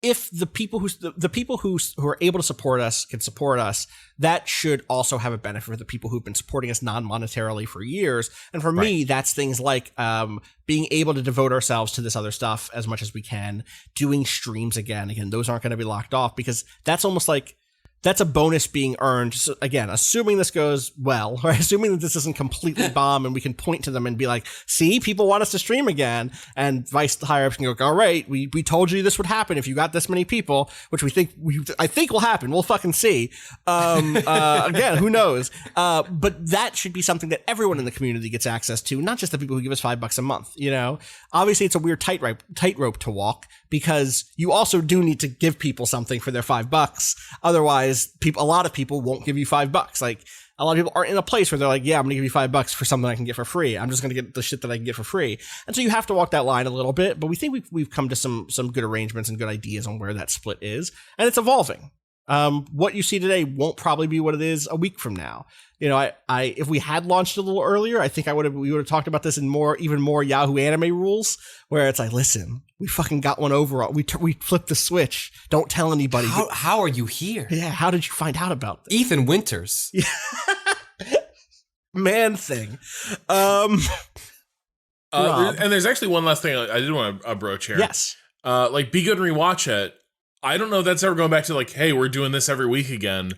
If the people who are able to support us can support us, that should also have a benefit for the people who've been supporting us non-monetarily for years. And for me, that's things like being able to devote ourselves to this other stuff as much as we can, doing streams again. Again, those aren't going to be locked off because that's almost like that's a bonus being earned. So again, assuming this goes well, right? Assuming that this doesn't completely bomb and we can point to them and be like, see, people want us to stream again. And Vice higher ups can go, all right, we told you this would happen if you got this many people, which I think will happen. We'll fucking see. Again, who knows? But that should be something that everyone in the community gets access to, not just the people who give us $5 a month, you know? Obviously it's a weird tightrope to walk because you also do need to give people something for their $5. Otherwise, a lot of people won't give you $5. Like a lot of people aren't in a place where they're like, yeah, I'm gonna give you $5 for something I can get for free. I'm just gonna get the shit that I can get for free. And so you have to walk that line a little bit, but we think we've come to some good arrangements and good ideas on where that split is, and it's evolving. What you see today won't probably be what it is a week from now. You know, I if we had launched a little earlier, I think we would have talked about this in even more Yahoo Anime rules, where it's like, listen, we fucking got one over. We flipped the switch. Don't tell anybody. How are you here? Yeah, how did you find out about this? Ethan Winters. Man thing. And there's actually one last thing I did want to broach here. Yes. Like Be Good and Rewatch It. I don't know if that's ever going back to like, hey, we're doing this every week again.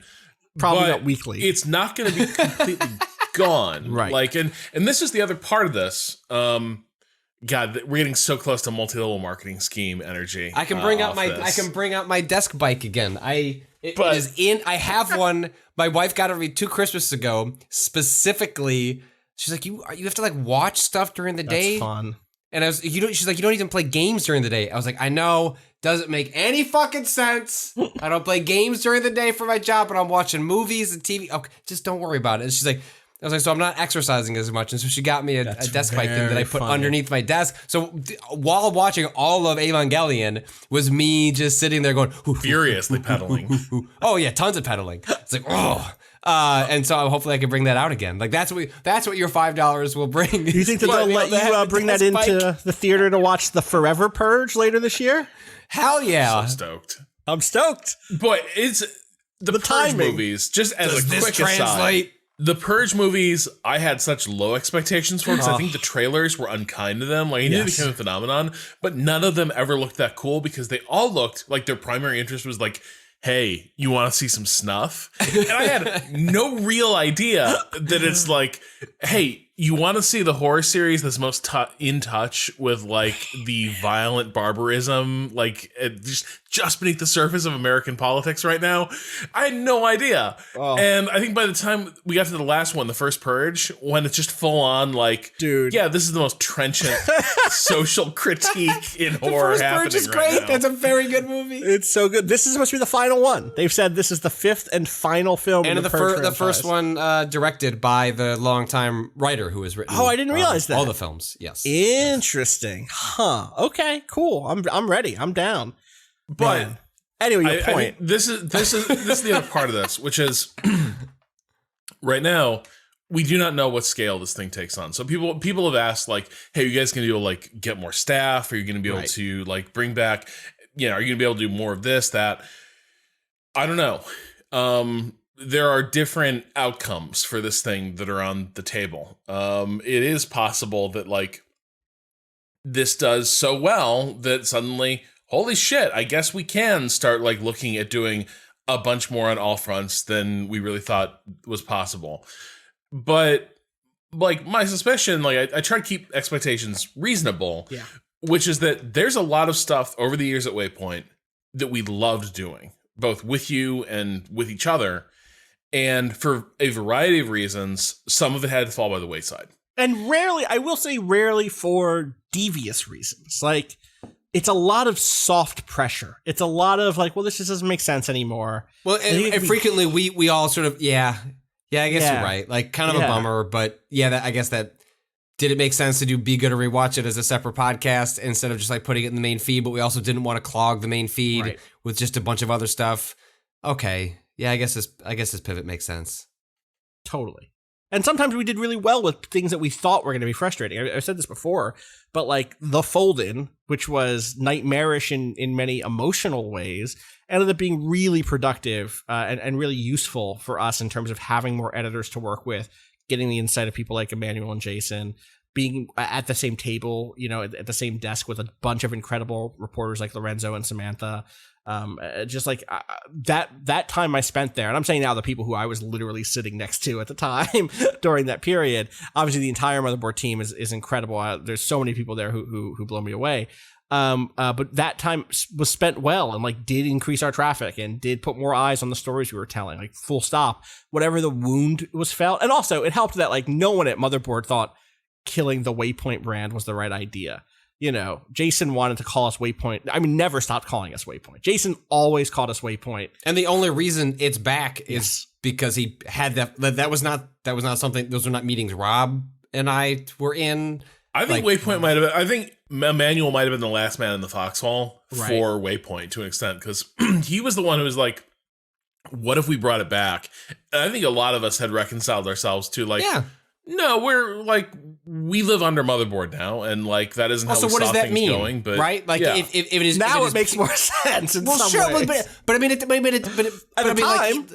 Probably not weekly. It's not going to be completely gone. Right. Like, and this is the other part of this. God, we're getting so close to multi-level marketing scheme energy. I can bring out my desk bike again. I have one. My wife got it 2 Christmases ago. Specifically, she's like, you have to like watch stuff during the day. That's fun. And she's like, you don't even play games during the day. I was like, I know, doesn't make any fucking sense. I don't play games during the day for my job, but I'm watching movies and TV. Okay, just don't worry about it. And she's like, I was like, so I'm not exercising as much. And so she got me a desk bike thing that I put underneath my desk. So while watching all of Evangelion was me just sitting there going, furiously pedaling. Oh yeah, tons of pedaling. It's like, oh. And so hopefully I can bring that out again. Like that's what your $5 will bring. Do you think that they'll let you bring that into the theater to watch the Forever Purge later this year? Hell yeah. So stoked. I'm stoked. But it's the Purge timing. movies, just as Does a this quick translate? aside. The Purge movies, I had such low expectations for because I think the trailers were unkind to them. Like, it did become a phenomenon, but none of them ever looked that cool because they all looked like their primary interest was like, hey, you want to see some snuff? And I had no real idea that it's like, hey, you want to see the horror series that's most in touch with like the violent barbarism, like just beneath the surface of American politics right now? I had no idea. Oh. And I think by the time we got to the last one, the first Purge, when it's just full on like, dude, yeah, this is the most trenchant social critique in horror happening. The first Purge is great. That's a very good movie. It's so good. This is supposed to be the final one. They've said this is the 5th and final film. And in the first one directed by the longtime writer who has written. Oh, I didn't realize that. All the films, yes. Interesting. Huh. Okay, cool. I'm ready. I'm down. But man. Anyway, your point. This is the other part of this, which is right now we do not know what scale this thing takes on. So people have asked like, hey, are you guys going to be able to like get more staff? Are you going to be able to like bring back, are you going to be able to do more of this, that? I don't know. There are different outcomes for this thing that are on the table. It is possible that like this does so well that suddenly, holy shit, I guess we can start like looking at doing a bunch more on all fronts than we really thought was possible. But like my suspicion, like I try to keep expectations reasonable, which is that there's a lot of stuff over the years at Waypoint that we loved doing, both with you and with each other. And for a variety of reasons, some of it had to fall by the wayside. And rarely, I will say rarely for devious reasons. Like, it's a lot of soft pressure. It's a lot of like, well, this just doesn't make sense anymore. Well, and frequently we all sort of, I guess you're right. Like, kind of a bummer, but I guess that, did it make sense to Be Good or Rewatch It as a separate podcast instead of just like putting it in the main feed, but we also didn't want to clog the main feed with just a bunch of other stuff. Okay. Yeah, I guess this pivot makes sense. Totally. And sometimes we did really well with things that we thought were going to be frustrating. I've said this before, but like The Fold-In, which was nightmarish in many emotional ways, ended up being really productive and really useful for us in terms of having more editors to work with, getting the insight of people like Emmanuel and Jason, being at the same table, at the same desk with a bunch of incredible reporters like Lorenzo and Samantha. Just like that time I spent there, and I'm saying now the people who I was literally sitting next to at the time during that period. Obviously, the entire Motherboard team is incredible. There's so many people there who blow me away. But that time was spent well and like did increase our traffic and did put more eyes on the stories we were telling. Like full stop. Whatever the wound was felt, and also it helped that like no one at Motherboard thought killing the Waypoint brand was the right idea. Jason wanted to call us Waypoint. I mean, never stopped calling us Waypoint. Jason always called us Waypoint. And the only reason it's back is because he had that was not something, those were not meetings Rob and I were in. I think Waypoint might have been, I think Emmanuel might have been the last man in the foxhole for Waypoint to an extent, because he was the one who was like, what if we brought it back? And I think a lot of us had reconciled ourselves to like, no, we're like, we live under Motherboard now, and like that isn't how we saw things going. But right, like if it is now, it makes more sense. In some ways. But I mean, at the time,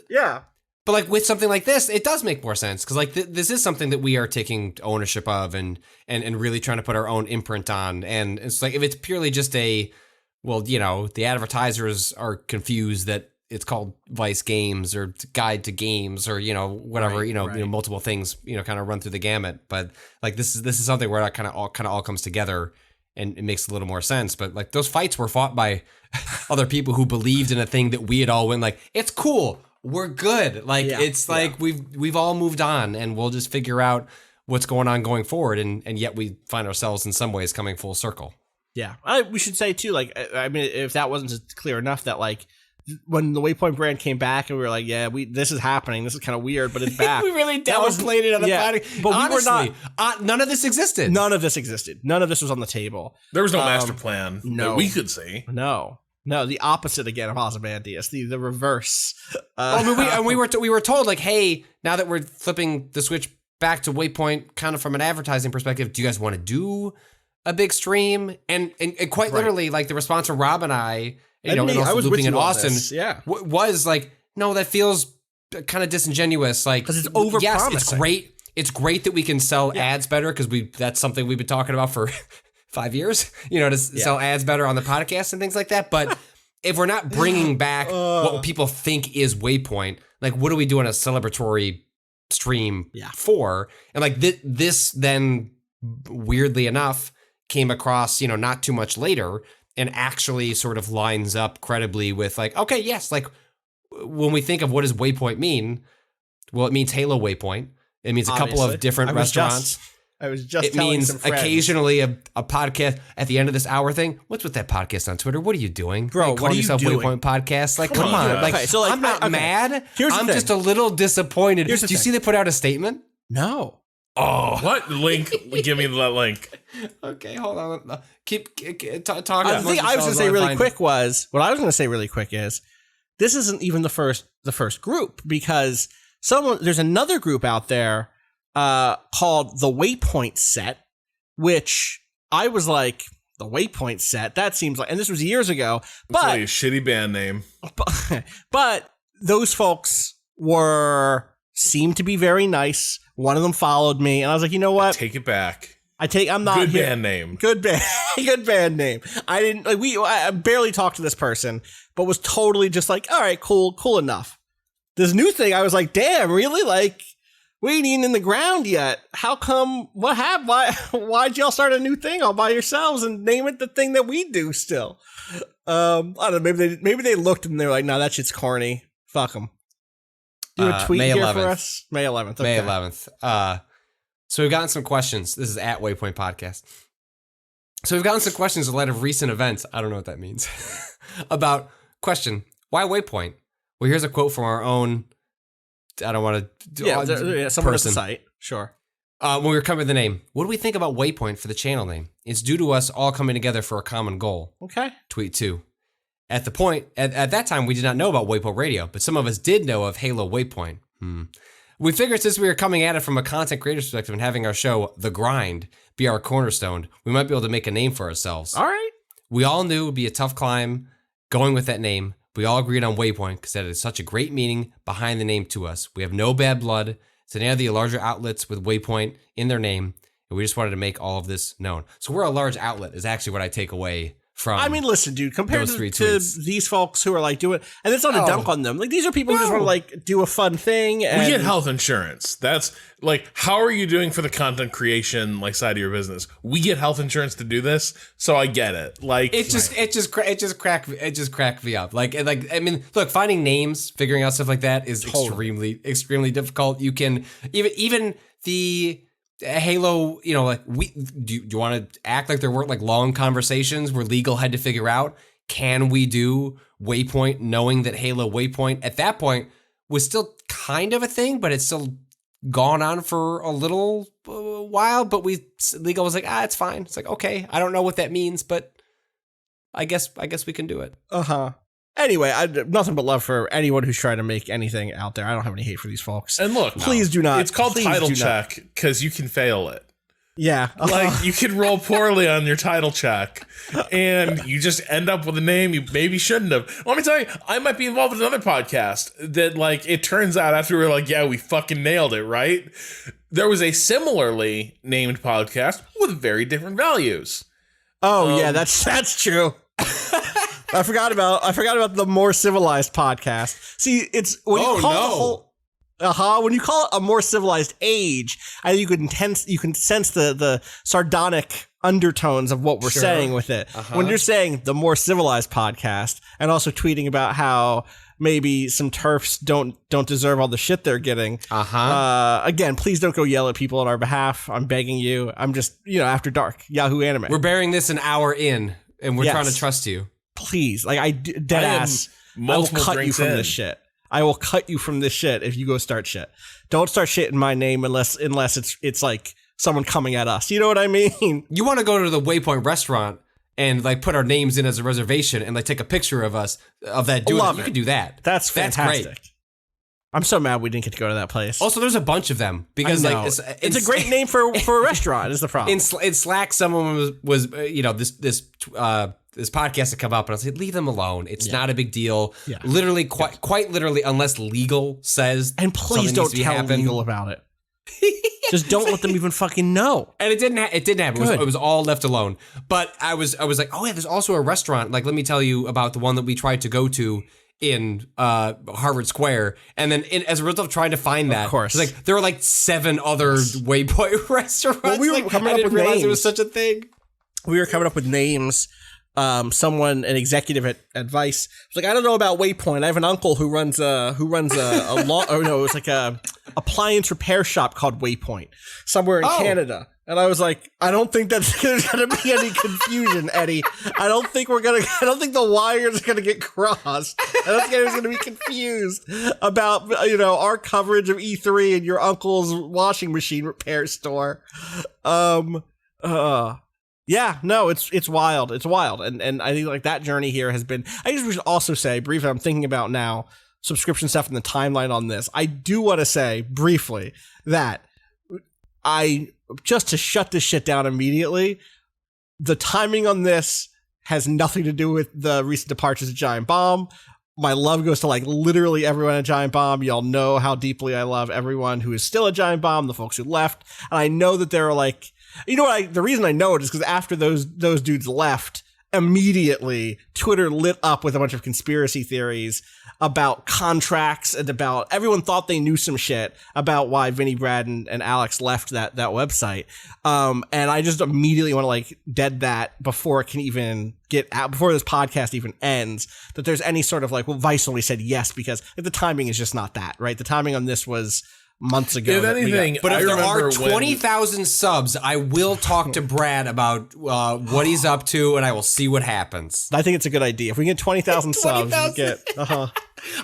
But like with something like this, it does make more sense because like this is something that we are taking ownership of and really trying to put our own imprint on. And it's like if it's purely just the advertisers are confused that it's called Vice Games or Guide to Games or whatever multiple things kind of run through the gamut. But like this is something where that kind of all comes together and it makes a little more sense. But like those fights were fought by other people who believed in a thing that we had all went like, it's cool, we're good. Like like we've all moved on and we'll just figure out what's going on going forward. And yet we find ourselves in some ways coming full circle. Yeah, we should say too. Like I mean, if that wasn't clear enough, that like. When the Waypoint brand came back and we were like, this is happening. This is kind of weird, but it's back. We really downplayed it on the podcast. But honestly, we were not. None of this existed. None of this existed. None of this was on the table. There was no master plan that we could see. No, the opposite again of Ozymandias, the reverse. We were told like, hey, now that we're flipping the switch back to Waypoint, kind of from an advertising perspective, do you guys want to do a big stream? And quite literally, like the response from Rob and I. And also looping in Austin was like, no, that feels kind of disingenuous. Like, because it's over. Yes, it's great. It's great that we can sell ads better because that's something we've been talking about for 5 years. To sell ads better on the podcast and things like that. But if we're not bringing back what people think is Waypoint, like, what are we doing a celebratory stream for? And like this then weirdly enough came across, not too much later. And actually sort of lines up credibly with like, okay, yes, like when we think of what does Waypoint mean, well, it means Halo Waypoint. It means a couple of different restaurants. I was just it means occasionally a podcast at the end of this hour thing. What's with that podcast on Twitter? What are you doing? Bro, calling yourself Waypoint Podcast? Like, come on. Like, so like, I'm not mad. I'm just a little disappointed. Did you see they put out a statement? No. Oh, what link? Give me that link. Okay, hold on. Keep talking. The thing I was going to say really quick is this isn't even the first group because there's another group out there called the Waypoint set, which I was like, the Waypoint set, that seems like, and this was years ago, but really a shitty band name. But those folks seemed to be very nice. One of them followed me, and I was like, you know what? Take it back. I'm not good here. Band name. Good band name. I didn't like I barely talked to this person, but was totally just like, all right, cool enough. This new thing, I was like, damn, really? Like, we ain't even in the ground yet. How come? What happened? Why'd y'all start a new thing all by yourselves and name it the thing that we do still? I don't know. Maybe they looked and they were like, no, that shit's corny. Fuck them. Do a tweet May here 11th. for us? May 11th. Okay. May 11th. So we've gotten some questions. This is at Waypoint Podcast. So we've gotten some questions in light of recent events. I don't know what that means. About question, why Waypoint? Well, here's a quote from our own. I don't want to. Someone at the site. Sure. When we were coming with the name, what do we think about Waypoint for the channel name? It's due to us all coming together for a common goal. Okay. Tweet 2. At that time, we did not know about Waypoint Radio, but some of us did know of Halo Waypoint. We figured since we were coming at it from a content creator perspective and having our show, The Grind, be our cornerstone, we might be able to make a name for ourselves. All right. We all knew it would be a tough climb going with that name. We all agreed on Waypoint because that is such a great meaning behind the name to us. We have no bad blood. It's any of the larger outlets with Waypoint in their name, and we just wanted to make all of this known. So we're a large outlet is actually what I take away from. I mean, listen, dude, compared to tweets. these folks who are like doing, and it's not a dunk on them. Like, these are people who just want to like do a fun thing. And we get health insurance. That's like, how are you doing for the content creation like side of your business? We get health insurance to do this, so I get it. Like, it just cracked me up. Like I mean, look, finding names, figuring out stuff like that is extremely difficult. You can even the Halo, you know, like do you want to act like there weren't like long conversations where legal had to figure out, can we do Waypoint, knowing that Halo Waypoint at that point was still kind of a thing, but it's still gone on for a little while. But legal was like, it's fine. It's like, okay, I don't know what that means, but I guess we can do it. Anyway, I nothing but love for anyone who's trying to make anything out there. I don't have any hate for these folks. And look, please do not. It's called title check because you can fail it. Yeah. Like, you can roll poorly on your title check and you just end up with a name you maybe shouldn't have. Let me tell you, I might be involved with another podcast that, like, it turns out after we were like, yeah, we fucking nailed it, right? There was a similarly named podcast with very different values. Oh, yeah, that's true. I forgot about the More Civilized podcast. See, it's when you call when you call it a More Civilized Age, I think you can sense the sardonic undertones of what we're saying with it. When you're saying the More Civilized podcast and also tweeting about how maybe some TERFs don't deserve all the shit they're getting. Again, please don't go yell at people on our behalf. I'm begging you. I'm just, After Dark, Yahoo Anime. We're bearing this an hour in and we're trying to trust you. Please, like dead ass, I will cut you from this shit. I will cut you from this shit if you go start shit. Don't start shit in my name unless it's like someone coming at us. You know what I mean? You want to go to the Waypoint restaurant and like put our names in as a reservation and like take a picture of us of that doing it. You can do that. That's fantastic. Great. I'm so mad we didn't get to go to that place. Also, there's a bunch of them because like it's a great name for a restaurant. Is the problem? In Slack, someone was this podcast had come up and I was like, leave them alone. It's not a big deal. Yeah. Literally, quite literally, unless legal says. And please don't tell legal about it. Just don't let them even fucking know. And it didn't happen. It was all left alone. But I was like, oh yeah, there's also a restaurant. Like, let me tell you about the one that we tried to go to in Harvard Square. And then as a result of trying to find that, of course, like there were like 7 other Waypoint restaurants. Well, we were coming up with names. It was such a thing. We were coming up with names. An executive at Vice was like, I don't know about Waypoint. I have an uncle who runs a it's like a appliance repair shop called Waypoint somewhere in Canada. And I was like, I don't think there's gonna be any confusion, Eddie. I don't think the wires are gonna get crossed. I don't think anyone's gonna be confused about our coverage of E3 and your uncle's washing machine repair store. Yeah, no, it's wild. It's wild. And I think like that journey here has been, I just should also say briefly, I'm thinking about now subscription stuff and the timeline on this. I do want to say briefly that just to shut this shit down immediately, the timing on this has nothing to do with the recent departures of Giant Bomb. My love goes to like literally everyone at Giant Bomb. Y'all know how deeply I love everyone who is still at Giant Bomb, the folks who left. And I know that there are like, you know what, the reason I know it is because after those dudes left, immediately Twitter lit up with a bunch of conspiracy theories about contracts and about everyone thought they knew some shit about why Vinny, Brad, and Alex left that website. And I just immediately want to like dead that before it can even get out, before this podcast even ends, that there's any sort of like, well, Vice only said yes because the timing is just not that, right? The timing on this was months ago. If anything, but if there are 20,000 subs, I will talk to Brad about what he's up to, and I will see what happens. I think it's a good idea. If we get 20,000 subs, we get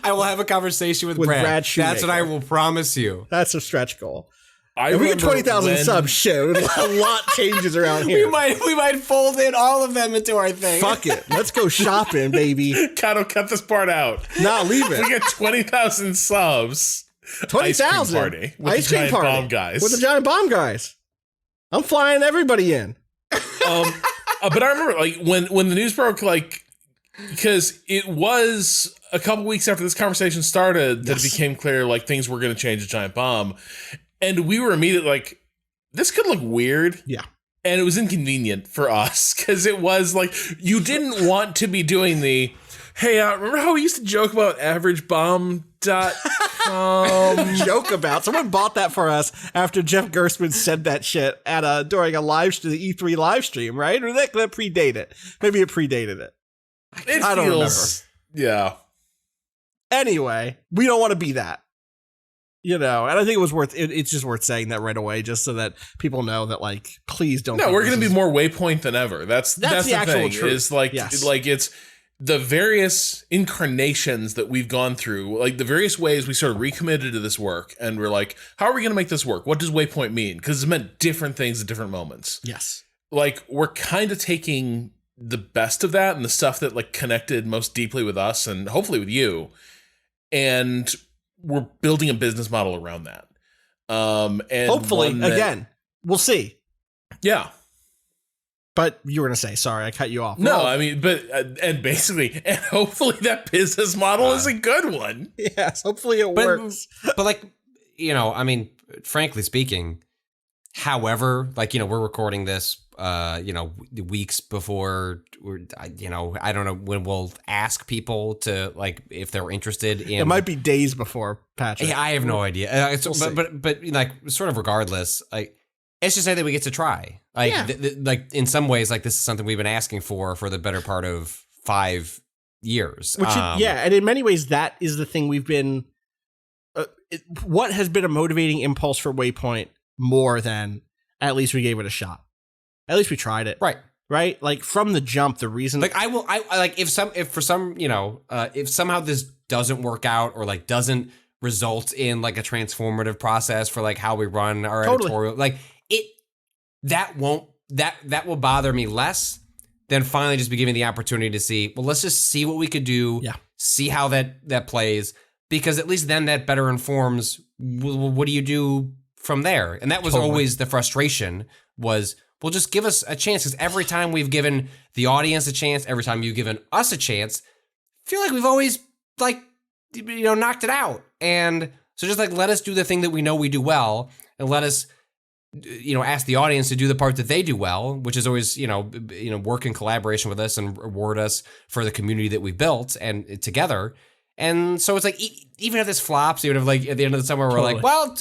I will have a conversation with Brad. That's what I will promise you. That's a stretch goal. If we get 20,000 subs, shit, a lot changes around here. We might fold in all of them into our thing. Fuck it. Let's go shopping, baby. Kato, cut this part out. Nah, leave it. If we get 20,000 subs. 20,000 party with ice the cream Giant party Bomb guys. with the Giant Bomb guys. I'm flying everybody in. But I remember like when the news broke, like because it was a couple weeks after this conversation started that it became clear like things were going to change at Giant Bomb, and we were immediately like, this could look weird. Yeah. And it was inconvenient for us because it was like you didn't want to be doing the, hey, remember how we used to joke about AverageBomb.com? Joke about. Someone bought that for us after Jeff Gerstmann said that shit at during a the E3 live stream, right? Or that predate it. Maybe it predated it. I don't remember. Yeah. Anyway, we don't want to be that. You know, and I think it was it's just worth saying that right away, just so that people know that, like, please don't. No, we're going to be more Waypoint than ever. That's the actual thing. truth. Is like, like it's the various incarnations that we've gone through, like the various ways we sort of recommitted to this work, and we're like, how are we going to make this work? What does Waypoint mean? Because it's meant different things at different moments. Yes. Like, we're kind of taking the best of that and the stuff that like connected most deeply with us and hopefully with you, and we're building a business model around that. And hopefully, again, we'll see. Yeah. But you were going to say, sorry, I cut you off. No, I mean, but, and basically, and hopefully that business model is a good one. Yes, hopefully it works. But like, you know, I mean, frankly speaking, however, like, you know, we're recording this, you know, weeks before you know, I don't know when we'll ask people to, like, if they're interested in. It might be days before, Patrick. Yeah, I have no idea. But like, sort of regardless, like, it's just something that we get to try. Like, like in some ways, like, this is something we've been asking for the better part of 5 years. Which, and in many ways, that is the thing we've been. What has been a motivating impulse for Waypoint more than at least we gave it a shot. At least we tried it. Right? Like, from the jump, the reason. Like, I like, if for some, you know, if somehow this doesn't work out or like doesn't result in like a transformative process for like how we run our editorial, like that will bother me less than finally just be given the opportunity to see, well, let's just see what we could do. Yeah. See how that plays, because at least then that better informs, what do you do from there? And that was always the frustration was, well, just give us a chance, because every time we've given the audience a chance, every time you've given us a chance, I feel like we've always, like, you know, knocked it out. And so just like, let us do the thing that we know we do well, and let us, you know, ask the audience to do the part that they do well, which is always, you know, work in collaboration with us and reward us for the community that we built and together. And so it's like, even if this flops, even if like at the end of the summer, we're like, well,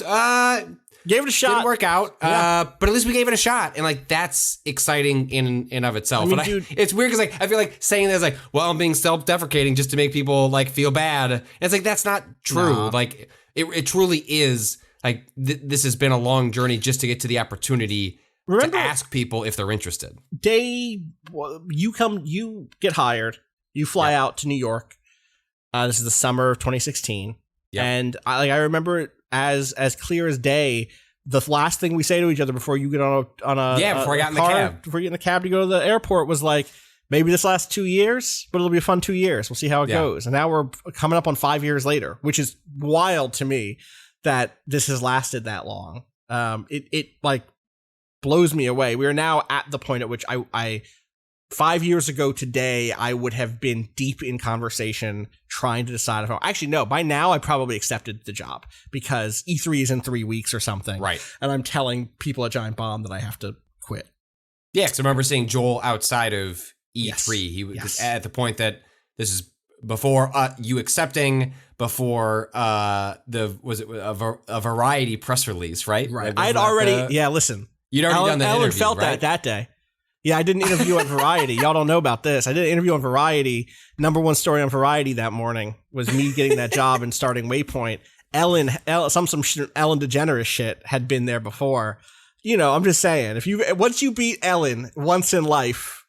gave it a shot. Didn't work out, but at least we gave it a shot, and like that's exciting in and of itself. I mean, it's weird because like I feel like saying that is like, well, I'm being self-deprecating just to make people like feel bad. And it's like that's not true. No. Like it truly is. Like this has been a long journey just to get to the opportunity to ask people if they're interested. You get hired, you fly out to New York. This is the summer of 2016, and I remember it as clear as day. The last thing we say to each other before you get before I got in the cab, before you get in the cab to go to the airport, was like, maybe this lasts 2 years, but it'll be a fun 2 years. We'll see how it goes. And now we're coming up on 5 years later, which is wild to me that this has lasted that long. It like blows me away. We are now at the point at which I 5 years ago today, I would have been deep in conversation trying to decide if actually, no, by now I probably accepted the job because E3 is in 3 weeks or something. Right. And I'm telling people at Giant Bomb that I have to quit. Yeah, because I remember seeing Joel outside of E3. Yes. He was at the point that this is before you accepting, before a Variety press release, right? Right. I'd already, listen. You'd already done the Ellen interview, felt right? that day. Yeah, I did an interview on Variety. Y'all don't know about this. I did an interview on Variety. Number one story on Variety that morning was me getting that job and starting Waypoint. Ellen DeGeneres shit had been there before. You know, I'm just saying, once you beat Ellen once in life,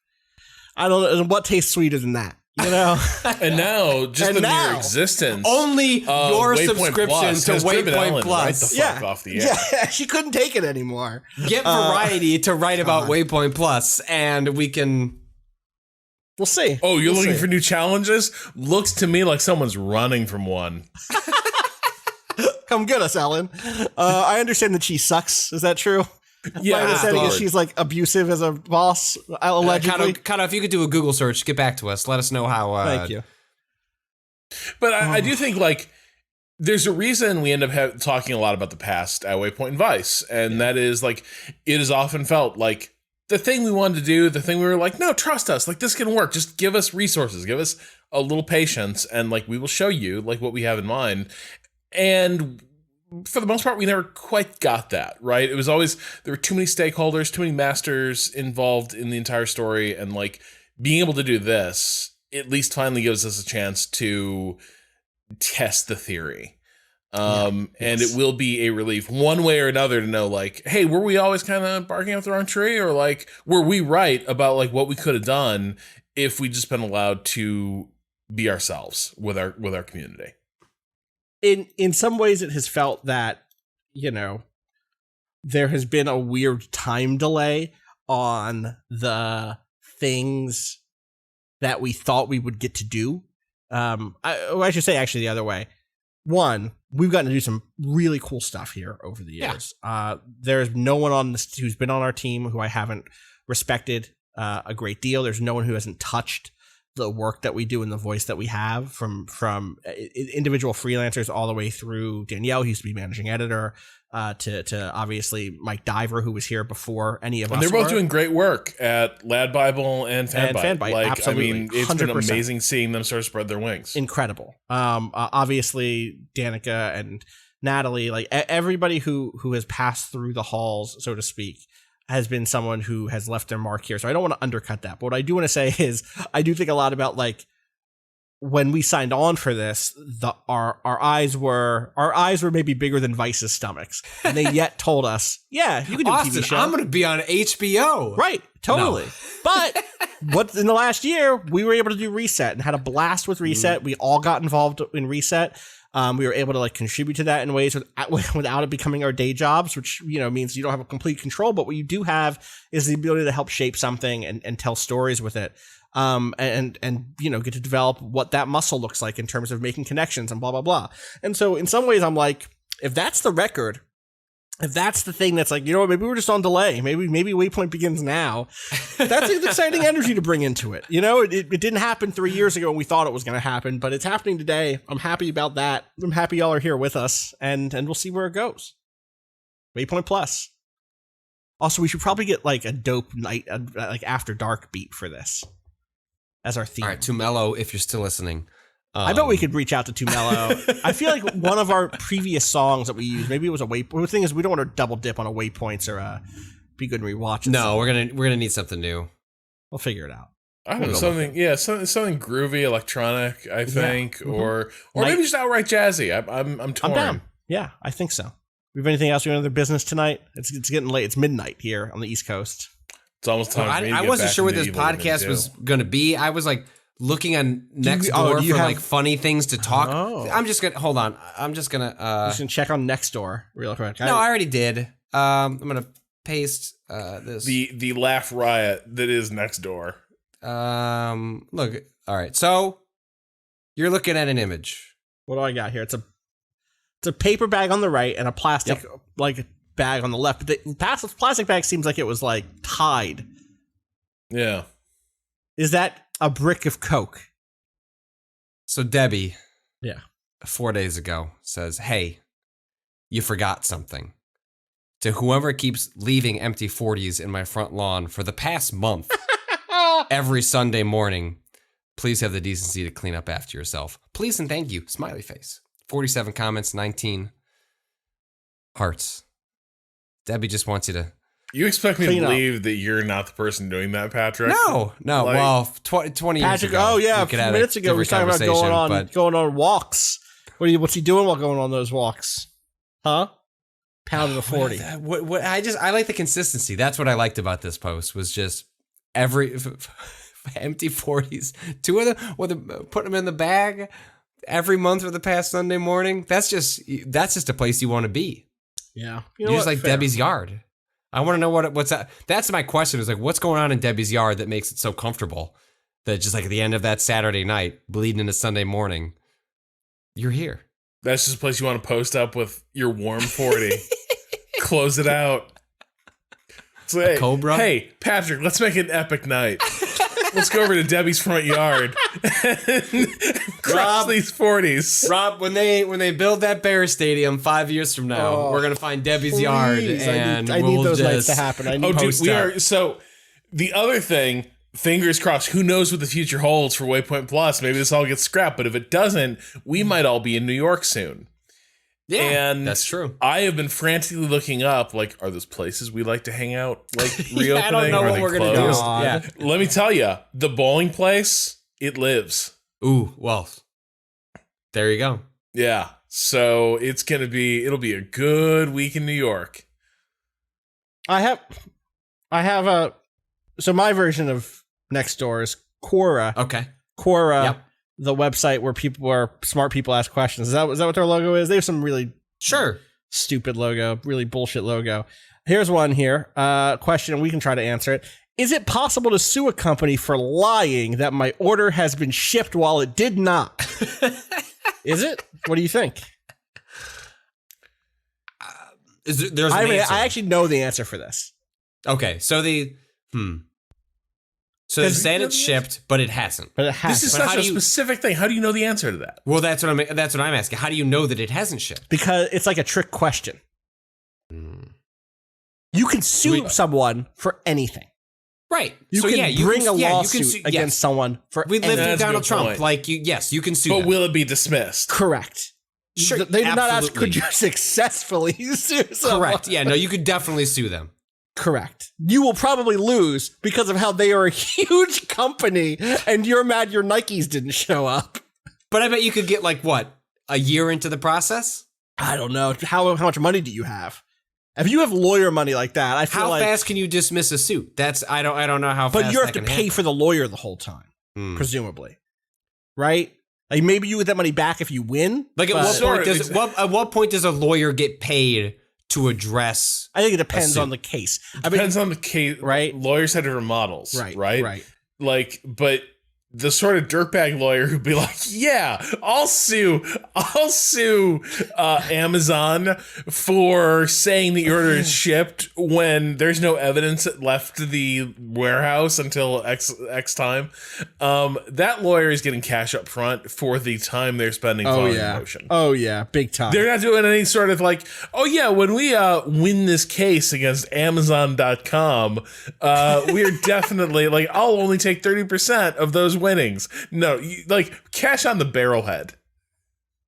I don't know what tastes sweeter than that. You know, and now just the mere existence, only your Waypoint subscription to Waypoint Plus, right the fuck off the air. Yeah, she couldn't take it anymore. Get Variety to write about Waypoint Plus, and we can. We'll see. Oh, you're looking for new challenges? Looks to me like someone's running from one. Come get us, Ellen. I understand that she sucks. Is that true? Yeah, my understanding is she's like abusive as a boss, allegedly. Kind of, if you could do a Google search, get back to us. Let us know how. Thank you. But I do think like there's a reason we end up talking a lot about the past at Waypoint and Vice, and that is like it is often felt like the thing we wanted to do, the thing we were like, no, trust us, like this can work. Just give us resources, give us a little patience, and like we will show you like what we have in mind. And for the most part, we never quite got that, right? It was always, there were too many stakeholders, too many masters involved in the entire story. And like being able to do this, at least finally gives us a chance to test the theory. And it will be a relief one way or another to know like, hey, were we always kind of barking up the wrong tree? Or like, were we right about like what we could have done if we just been allowed to be ourselves with our community? In some ways, it has felt that, you know, there has been a weird time delay on the things that we thought we would get to do. I should say actually the other way. One, we've gotten to do some really cool stuff here over the years. Yeah. There's no one on this who's been on our team who I haven't respected a great deal. There's no one who hasn't touched the work that we do and the voice that we have from individual freelancers all the way through Danielle, who used to be managing editor, to obviously Mike Diver, who was here before any of us. And they're both doing great work at Lad Bible and Fanbyte. Like, absolutely. I mean, it's 100%. Been amazing seeing them sort of spread their wings. Incredible. Obviously Danica and Natalie, like everybody who has passed through the halls, so to speak, has been someone who has left their mark here. So I don't want to undercut that. But what I do want to say is I do think a lot about like when we signed on for this, our eyes were maybe bigger than Vice's stomachs. And they yet told us, yeah, you can do Austin, a TV show. I'm going to be on HBO. Right. Totally. No. But what in the last year, we were able to do Reset and had a blast with Reset. We all got involved in Reset. We were able to like contribute to that in ways without it becoming our day jobs, which, you know, means you don't have a complete control, but what you do have is the ability to help shape something and tell stories with it. And you know, get to develop what that muscle looks like in terms of making connections and blah, blah, blah. And so in some ways I'm like, if that's the record, if that's the thing that's like, you know what, maybe we're just on delay. Maybe Waypoint begins now. That's an exciting energy to bring into it. You know, it didn't happen 3 years ago when we thought it was going to happen, but it's happening today. I'm happy about that. I'm happy y'all are here with us, and we'll see where it goes. Waypoint Plus. Also, we should probably get like a dope night, like After Dark beat for this as our theme. All right, Tumelo, if you're still listening. I bet we could reach out to Tumelo. I feel like one of our previous songs that we used, maybe it was a Waypoint. The thing is, we don't want to double dip on a Waypoints or Be Good and Rewatch. No, we're gonna need something new. We'll figure it out. I don't know, something groovy, electronic, I think, or maybe just outright jazzy. I'm torn. I'm down. Yeah, I think so. We have anything else? We have other business tonight? It's getting late. It's midnight here on the East Coast. It's almost time. For me to I get wasn't back sure what into this evil podcast was going to be. I was like looking on do Nextdoor you for have- like funny things to talk. Oh. I'm just gonna hold on. I'm just gonna Just gonna check on Nextdoor real quick. no, I already did. I'm gonna paste this. The laugh riot that is next door. Look. All right. So you're looking at an image. What do I got here? It's a paper bag on the right and a plastic like bag on the left, but the plastic bag seems like it was like tied. Yeah. Is that a brick of Coke? So Debbie, Yeah. 4 days ago says, "Hey, you forgot something. To whoever keeps leaving empty 40s in my front lawn for the past month, every Sunday morning, please have the decency to clean up after yourself. Please and thank you." Smiley face. 47 comments, 19 hearts. Debbie just wants you to... You expect me to Clean up. believe that you're not the person doing that, Patrick? No. Like- Well, 20 years Patrick, ago. oh yeah, a we could few have minutes ago we were talking about conversation, going on walks. What's he doing while going on those walks? Huh? Pounding a 40. What I like the consistency. That's what I liked about this post was just every empty 40s. Two of them, putting them in the bag every month for the past Sunday morning. That's just a place you want to be. Yeah. You're just like Fair. Debbie's yard. I want to know what's that. That's my question is like, what's going on in Debbie's yard that makes it so comfortable that just like at the end of that Saturday night, bleeding into Sunday morning, you're here. That's just a place you want to post up with your warm 40. Close it out. So, hey, Cobra? Hey, Patrick, let's make an epic night. Let's go over to Debbie's front yard and crush these 40s. Rob, when they build that Bears stadium 5 years from now, we're gonna find Debbie's yard, and I need those nights to happen. So the other thing, fingers crossed, who knows what the future holds for Waypoint Plus? Maybe this all gets scrapped, but if it doesn't, we might all be in New York soon. Yeah, and that's true. I have been frantically looking up, like, are those places we like to hang out, like, reopening? I don't know what we're going to do. Yeah. Let me tell you, the bowling place, it lives. Ooh, well, there you go. Yeah. So it'll be a good week in New York. So my version of Nextdoor is Quora. Okay. Quora. Yep. The website where smart people ask questions. Is that what their logo is? They have some really stupid logo, really bullshit logo. Here's one here. Question, and we can try to answer it. Is it possible to sue a company for lying that my order has been shipped while it did not? Is it? What do you think? I actually know the answer for this. Okay, so So they said it's shipped, but it hasn't. This is such a specific thing. How do you know the answer to that? Well, that's what I'm asking. How do you know that it hasn't shipped? Because it's like a trick question. You can sue someone for anything. Right. You can bring a lawsuit against someone for anything. We lived through Donald Trump. Like, you can sue them. But will it be dismissed? Correct. Sure, they did not ask, could you successfully sue someone? Correct. Yeah, no, you could definitely sue them. Correct. You will probably lose because of how they are a huge company and you're mad your Nikes didn't show up. But I bet you could get like what? A year into the process? I don't know. How much money do you have? If you have lawyer money like that, I feel like... How fast can you dismiss a suit? I don't know how fast. But you have to pay for the lawyer the whole time, presumably. Right? Like maybe you get that money back if you win. Like at what point does a lawyer get paid to address? I think it depends on the case. Depends on the case, right? Lawyers have different models, right. Like, but the sort of dirtbag lawyer who'd be like, "Yeah, I'll sue Amazon for saying the order is shipped when there's no evidence it left the warehouse until X time." That lawyer is getting cash up front for the time they're spending following the motion. Oh yeah, big time. They're not doing any sort of like, "Oh yeah, when we win this case against Amazon.com, we're definitely like, I'll only take 30% of those winnings." No, like cash on the barrelhead.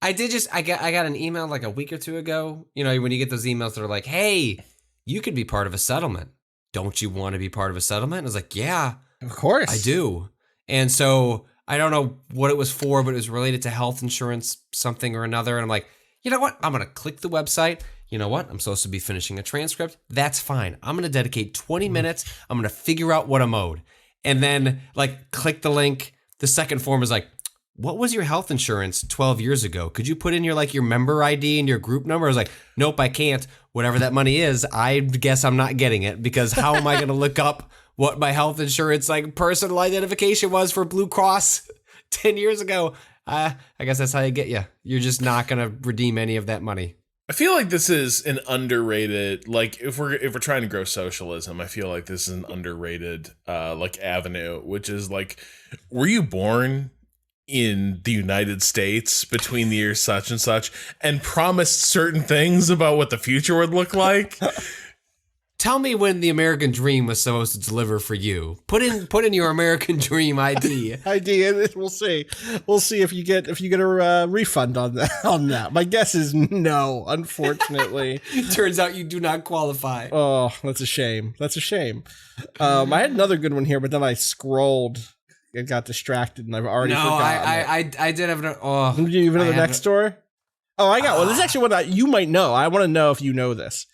I got an email like a week or two ago. You know, when you get those emails that are like, "Hey, you could be part of a settlement. Don't you want to be part of a settlement?" And I was like, "Yeah, of course I do." And so I don't know what it was for, but it was related to health insurance, something or another. And I'm like, you know what? I'm going to click the website. You know what? I'm supposed to be finishing a transcript. That's fine. I'm going to dedicate 20 minutes. I'm going to figure out what I'm owed. And then like click the link. The second form is like, what was your health insurance 12 years ago? Could you put in your member ID and your group number? I was like, nope, I can't. Whatever that money is, I guess I'm not getting it because how am I going to look up what my health insurance personal identification was for Blue Cross 10 years ago? I guess that's how you get you. You're just not going to redeem any of that money. I feel like this is an underrated, like if we're trying to grow socialism, I feel like this is an underrated like avenue, which is like, were you born in the United States between the years such and such and promised certain things about what the future would look like? Tell me when the American dream was supposed to deliver for you. Put in your American dream ID. And we'll see. We'll see if you get a refund on that. My guess is no, unfortunately. Turns out you do not qualify. Oh, that's a shame. I had another good one here, but then I scrolled and got distracted, and I've already forgotten. I did have oh. Did you even know the next story? Oh, I got one. This is actually one you might know. I want to know if you know this,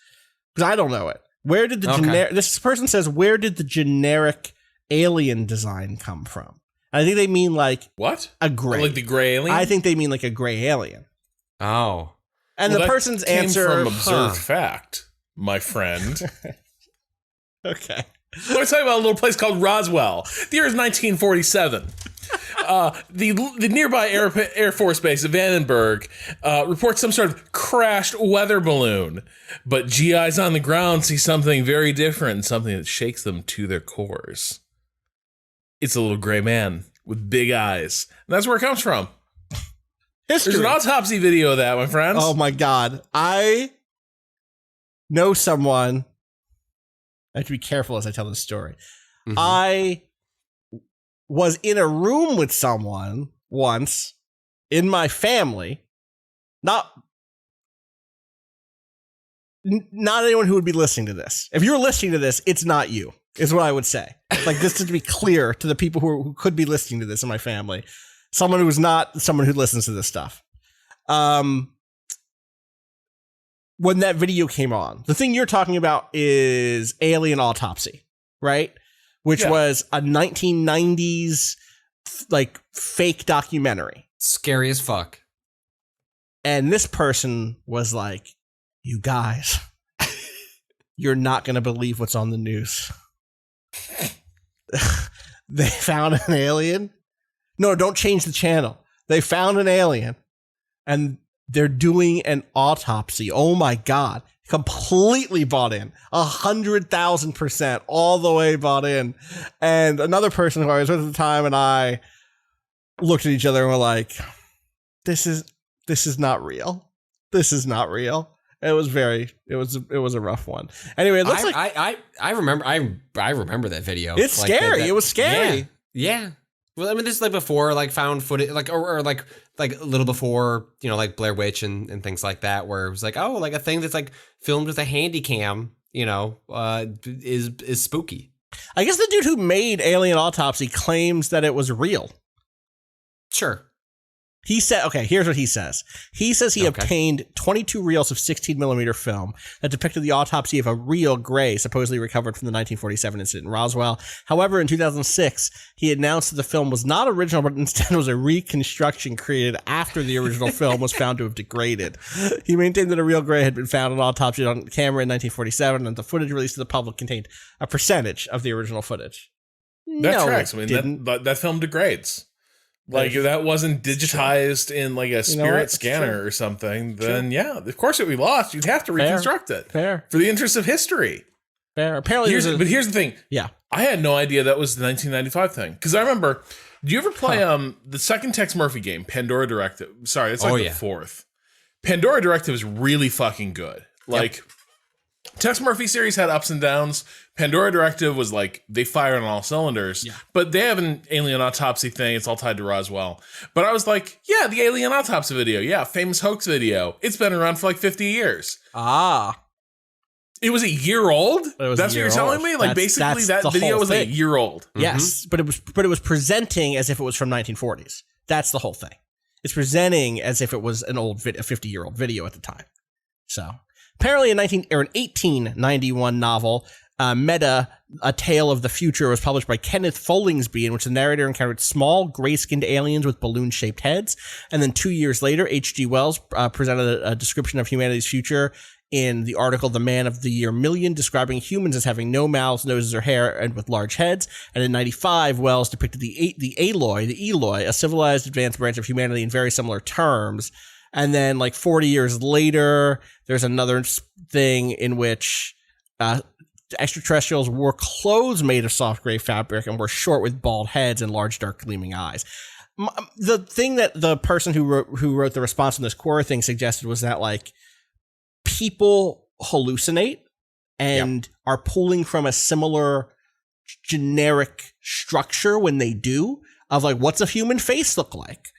because I don't know it. Where did the generic? This person says, where did the generic alien design come from? I think they mean like what? A gray, like the gray alien. I think they mean like a gray alien. Oh, and the person's answer from observed fact, my friend. Okay, let me tell you about a little place called Roswell. The year is 1947. The nearby Air Force base of Vandenberg reports some sort of crashed weather balloon, but GIs on the ground see something very different, something that shakes them to their cores. It's a little gray man with big eyes, and that's where it comes from. History. There's an autopsy video of that, my friends. Oh my God, I know someone. I have to be careful as I tell this story. Mm-hmm. I was in a room with someone once in my family, not anyone who would be listening to this. If you're listening to this, it's not you, is what I would say. Like, this to be clear to the people who could be listening to this in my family. Someone who is not someone who listens to this stuff. When that video came on, the thing you're talking about is Alien Autopsy, right? Which was a 1990s like fake documentary. Scary as fuck. And this person was like, you guys, you're not going to believe what's on the news. They found an alien. No, don't change the channel. They found an alien and they're doing an autopsy. Oh my God. Completely bought in, 100,000%, all the way bought in. And another person who I was with at the time and I looked at each other and were like, this is not real. This is not real. It was a rough one. Anyway, it looks I remember that video. It's like scary. It was scary. Yeah. Well, I mean, this is like before, like found footage, like or like a little before, you know, like Blair Witch and things like that, where it was like, oh, like a thing that's like filmed with a handy cam, you know, is spooky. I guess the dude who made Alien Autopsy claims that it was real. Sure. He said, okay, here's what he says. He says he obtained 22 reels of 16 millimeter film that depicted the autopsy of a real gray supposedly recovered from the 1947 incident in Roswell. However, in 2006, he announced that the film was not original, but instead was a reconstruction created after the original film was found to have degraded. He maintained that a real gray had been found and autopsied on camera in 1947, and the footage released to the public contained a percentage of the original footage. That tracks. I mean, that film degrades. Like, if that wasn't digitized in like a spirit scanner or something, then yeah, of course it would be lost. You'd have to reconstruct it. Fair. For the interest of history. Fair. Apparently, but here's the thing. Yeah. I had no idea that was the 1995 thing. Because I remember, do you ever play the second Tex Murphy game, Pandora Directive? Sorry, it's like the fourth. Pandora Directive is really fucking good. Like, Tex Murphy series had ups and downs. Pandora Directive was like, they fire on all cylinders. Yeah. But they have an alien autopsy thing. It's all tied to Roswell. But I was like, yeah, the alien autopsy video. Yeah, famous hoax video. It's been around for like 50 years. Ah. It was a year old? That's what you're telling me? Like, basically, that video was a year old. Mm-hmm. Yes, but it was presenting as if it was from 1940s. That's the whole thing. It's presenting as if it was an old a 50-year-old video at the time. So, apparently an 1891 novel, Meta, A Tale of the Future, was published by Kenneth Follingsby, in which the narrator encountered small, gray-skinned aliens with balloon-shaped heads. And then 2 years later, H.G. Wells presented a description of humanity's future in the article The Man of the Year Million, describing humans as having no mouths, noses, or hair, and with large heads. And in 1995, Wells depicted the Eloi, a civilized advanced branch of humanity in very similar terms. And then like 40 years later, there's another thing in which extraterrestrials wore clothes made of soft gray fabric and were short with bald heads and large dark gleaming eyes. The thing that the person who wrote the response on this Quora thing suggested was that like people hallucinate and are pulling from a similar generic structure when they do, of like, what's a human face look like?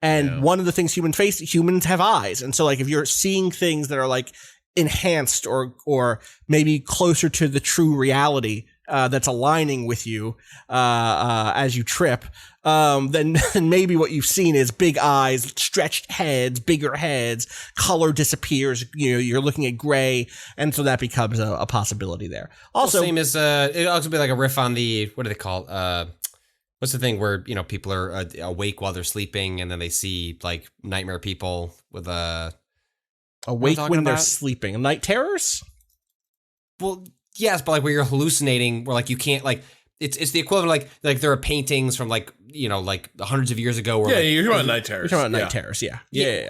And one of the things humans have eyes. And so like if you're seeing things that are like enhanced or maybe closer to the true reality that's aligning with you as you trip, then maybe what you've seen is big eyes, stretched heads, bigger heads, color disappears, you're looking at gray, and so that becomes a possibility there. Also, same as it also be like a riff on the, what do they call what's the thing where people are awake while they're sleeping and then they see like nightmare people with awake when they're sleeping, night terrors? Well, yes, but like where you're hallucinating, where like you can't like it's the equivalent of like there are paintings from like like hundreds of years ago. Where, you're talking about night terrors. You're talking about night terrors, yeah.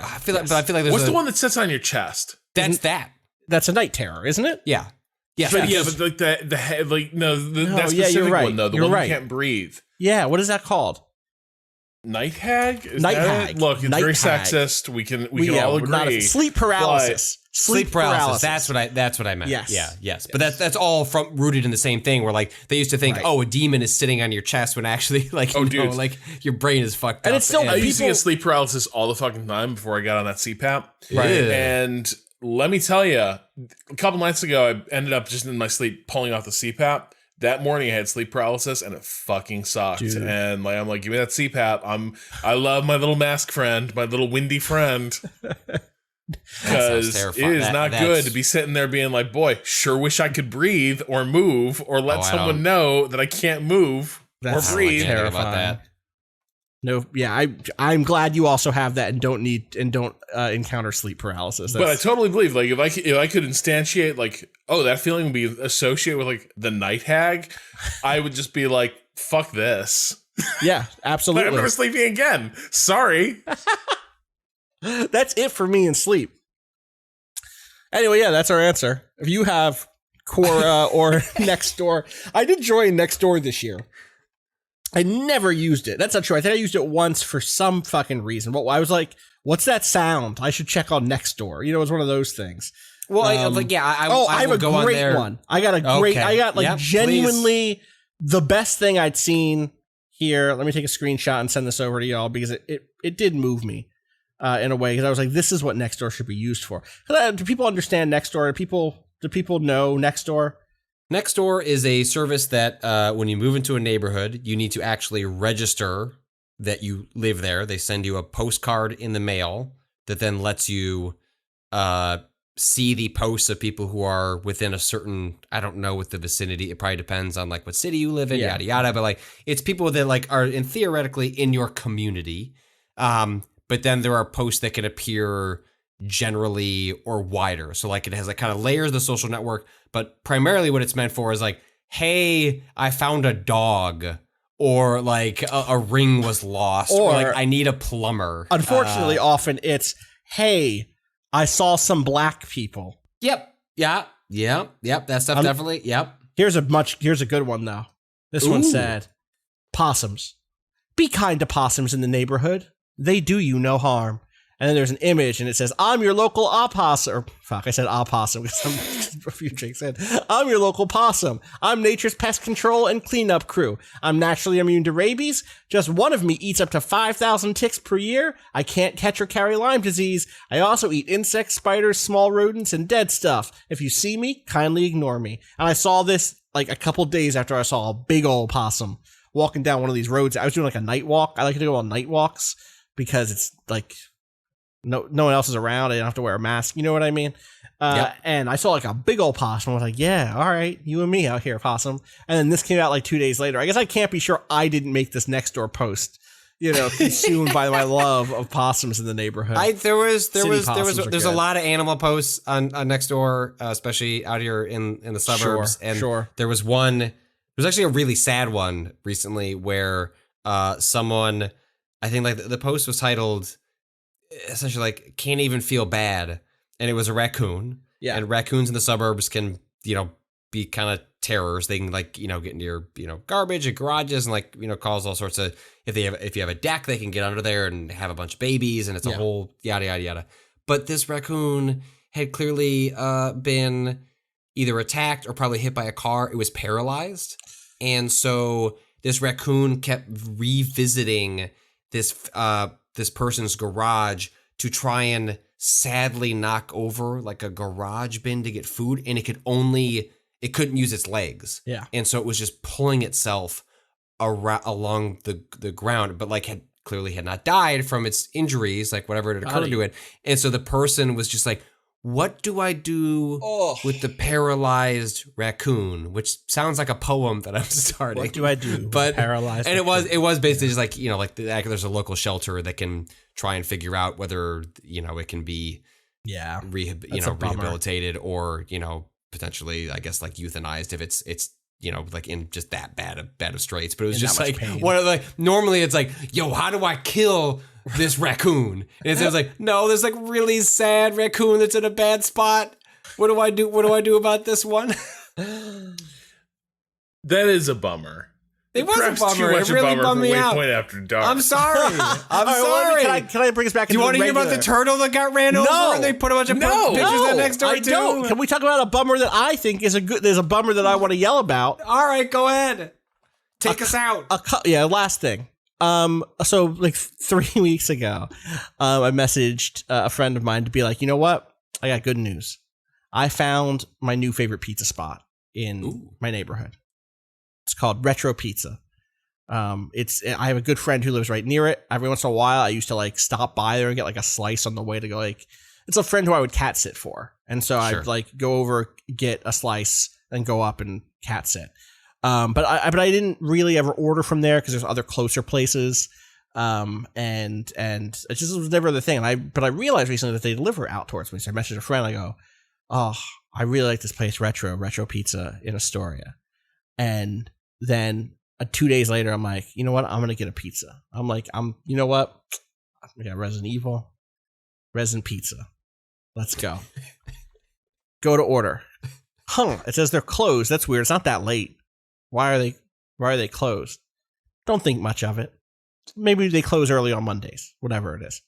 I feel like, but I feel like there's what's the one that sits on your chest? That's a night terror, isn't it? Yeah. Yeah, but like the head, like that specific one though, the one you can't breathe. Yeah, what is that called? Night hag? Night hag. Look, it's very sexist. We can all agree. Sleep paralysis. Sleep paralysis. That's what I meant. Yes. Yeah. Yes. But that's all rooted in the same thing. Where like they used to think, a demon is sitting on your chest, when actually like like your brain is fucked up. And it's still I used to get sleep paralysis all the fucking time before I got on that CPAP. Right. And let me tell you, a couple nights ago, I ended up just in my sleep pulling off the CPAP. That morning I had sleep paralysis and it fucking sucked. Dude. And like I'm like, give me that CPAP. I love my little mask friend, my little windy friend. Because it is not good to be sitting there being like, boy, sure wish I could breathe or move or let someone know that I can't move or breathe. Terrifying. About that. No, yeah, I'm glad you also have that and don't encounter sleep paralysis. But I totally believe, like, if I could instantiate, like, that feeling would be associated with like the night hag, I would just be like, fuck this. Yeah, absolutely. I'm never sleeping again. Sorry. That's it for me in sleep. Anyway, yeah, that's our answer. If you have Quora or Nextdoor, I did join Nextdoor this year. I never used it. That's not true. I think I used it once for some fucking reason. But I was like, what's that sound? I should check on Nextdoor. It was one of those things. Well, I have a great one. I got genuinely the best thing I'd seen here. Let me take a screenshot and send this over to y'all because it did move me in a way, because I was like, this is what Nextdoor should be used for. Do people understand Nextdoor? Do people know Nextdoor? Nextdoor is a service that when you move into a neighborhood, you need to actually register that you live there. They send you a postcard in the mail that then lets you see the posts of people who are within a certain, I don't know what the vicinity, it probably depends on like what city you live in, yada, yada. But like it's people that like are theoretically in your community. But then there are posts that can appear generally or wider. So like it has like kind of layers of the social network, but primarily what it's meant for is like, hey, I found a dog, or like a ring was lost, or like I need a plumber. Unfortunately, often it's, hey, I saw some black people. Yep. Yeah. That stuff definitely. Yep. Here's a good one though. This one said, possums. Be kind to possums in the neighborhood. They do you no harm. And then there's an image, and it says, I'm your local opossum. Or, fuck, I said opossum because a few drinks in. I'm your local possum. I'm nature's pest control and cleanup crew. I'm naturally immune to rabies. Just one of me eats up to 5,000 ticks per year. I can't catch or carry Lyme disease. I also eat insects, spiders, small rodents, and dead stuff. If you see me, kindly ignore me. And I saw this like a couple days after I saw a big old possum walking down one of these roads. I was doing like a night walk. I like to go on night walks because it's like... No one else is around. I don't have to wear a mask. You know what I mean? And I saw like a big old possum. I was like, yeah, all right, you and me out here, possum. And then this came out like 2 days later. I guess I can't be sure I didn't make this Nextdoor post, consumed by my love of possums in the neighborhood. There's a lot of animal posts on Nextdoor, especially out here in the suburbs. There was one, there was actually a really sad one recently where someone, I think like the post was titled, essentially like can't even feel bad, and it was a raccoon. Yeah. And raccoons in the suburbs can, be kind of terrors. They can like, get into your, garbage and garages and like, cause all sorts of, if you have a deck, they can get under there and have a bunch of babies, and it's a whole yada, yada, yada. But this raccoon had clearly been either attacked or probably hit by a car. It was paralyzed. And so this raccoon kept revisiting this person's garage to try and sadly knock over like a garage bin to get food, and it couldn't use its legs. Yeah. And so it was just pulling itself along the ground, but like had not died from its injuries, like whatever had occurred to it. And so the person was just like, what do I do with the paralyzed raccoon? Which sounds like a poem that I'm starting. What do I do? But paralyzed. And it was basically just like, there's a local shelter that can try and figure out whether, it can be rehabilitated or, potentially, I guess, like euthanized if it's like in just that bad of straits. But it was just like normally it's like, yo, how do I kill this raccoon? And it was like, no, there's like really sad raccoon that's in a bad spot. What do I do? What do I do about this one? That is a bummer. It was a bummer. It really bummed me out. Waypoint After Dark. I'm sorry. I'm sorry. Can I bring us back? Do you want to hear about the turtle that got ran over? And they put a bunch of pictures on next door I don't. too? Can we talk about a bummer that I think is there's a bummer that I want to yell about? All right, go ahead. Take us out. Last thing. So like 3 weeks ago, I messaged a friend of mine to be like, you know what? I got good news. I found my new favorite pizza spot in my neighborhood. It's called Retro Pizza. I have a good friend who lives right near it. Every once in a while, I used to like stop by there and get like a slice on the way to go. Like, it's a friend who I would cat sit for, and so I'd like go over, get a slice, and go up and cat sit. But I didn't really ever order from there because there's other closer places. And it just was never the thing. But I realized recently that they deliver out towards me. So I messaged a friend. I go, oh, I really like this place, Retro Pizza in Astoria. And then 2 days later, I'm like, you know what? I'm going to get a pizza. You know what? We got Resident Evil, Resident Pizza. Let's go. Go to order. It says they're closed. That's weird. It's not that late. Why are they closed? Don't think much of it. Maybe they close early on Mondays, whatever it is.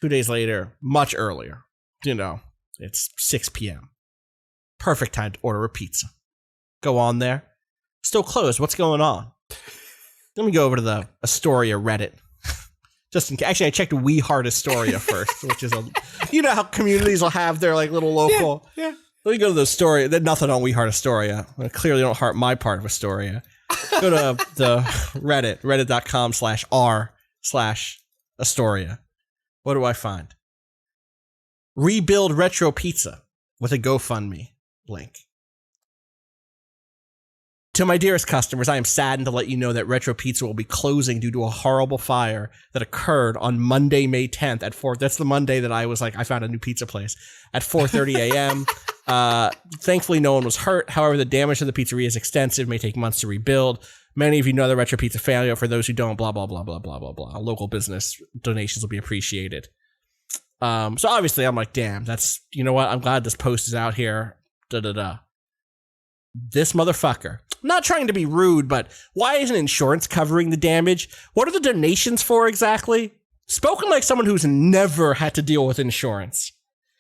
2 days later, much earlier. It's 6 p.m. Perfect time to order a pizza. Go on there. Still closed. What's going on? Let me go over to the Astoria Reddit. Just in case. Actually, I checked We Heart Astoria first, which is how communities will have their like little local. Yeah. Let me go to the Astoria. There's nothing on We Heart Astoria. I clearly don't heart my part of Astoria. Go to the Reddit, reddit.com/r/Astoria. What do I find? Rebuild Retro Pizza with a GoFundMe link. To my dearest customers, I am saddened to let you know that Retro Pizza will be closing due to a horrible fire that occurred on Monday, May 10th at 4. That's the Monday that I was like, I found a new pizza place at 4:30 a.m. Thankfully, no one was hurt. However, the damage to the pizzeria is extensive, may take months to rebuild. Many of you know the Retro Pizza family. For those who don't, blah, blah, blah, blah, blah, blah, blah. Local business donations will be appreciated. So obviously, I'm like, damn, that's, you know what? I'm glad this post is out here. This motherfucker. I'm not trying to be rude, but why isn't insurance covering the damage? What are the donations for exactly? Spoken like someone who's never had to deal with insurance.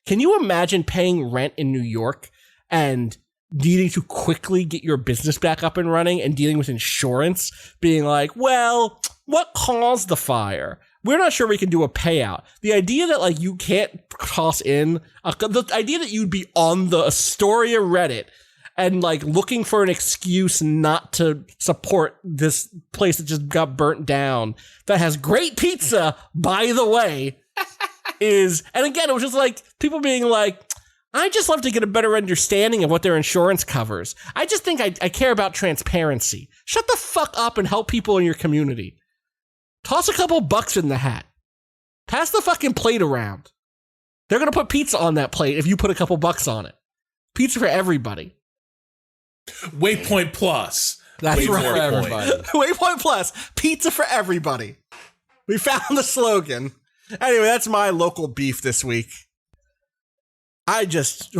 Can you imagine paying rent in New York and needing to quickly get your business back up and running and dealing with insurance being like, well, what caused the fire? We're not sure we can do a payout. The idea that like you can't toss in, the idea that you'd be on the Astoria Reddit and like looking for an excuse not to support this place that just got burnt down that has great pizza, by the way, and again, it was just like people being like, I just love to get a better understanding of what their insurance covers. I just think I care about transparency. Shut the fuck up and help people in your community. Toss a couple bucks in the hat. Pass the fucking plate around. They're going to put pizza on that plate if you put a couple bucks on it. Pizza for everybody. Waypoint Plus. That's right. For everybody. Waypoint Plus. Pizza for everybody. We found the slogan. Anyway, that's my local beef this week. I just, it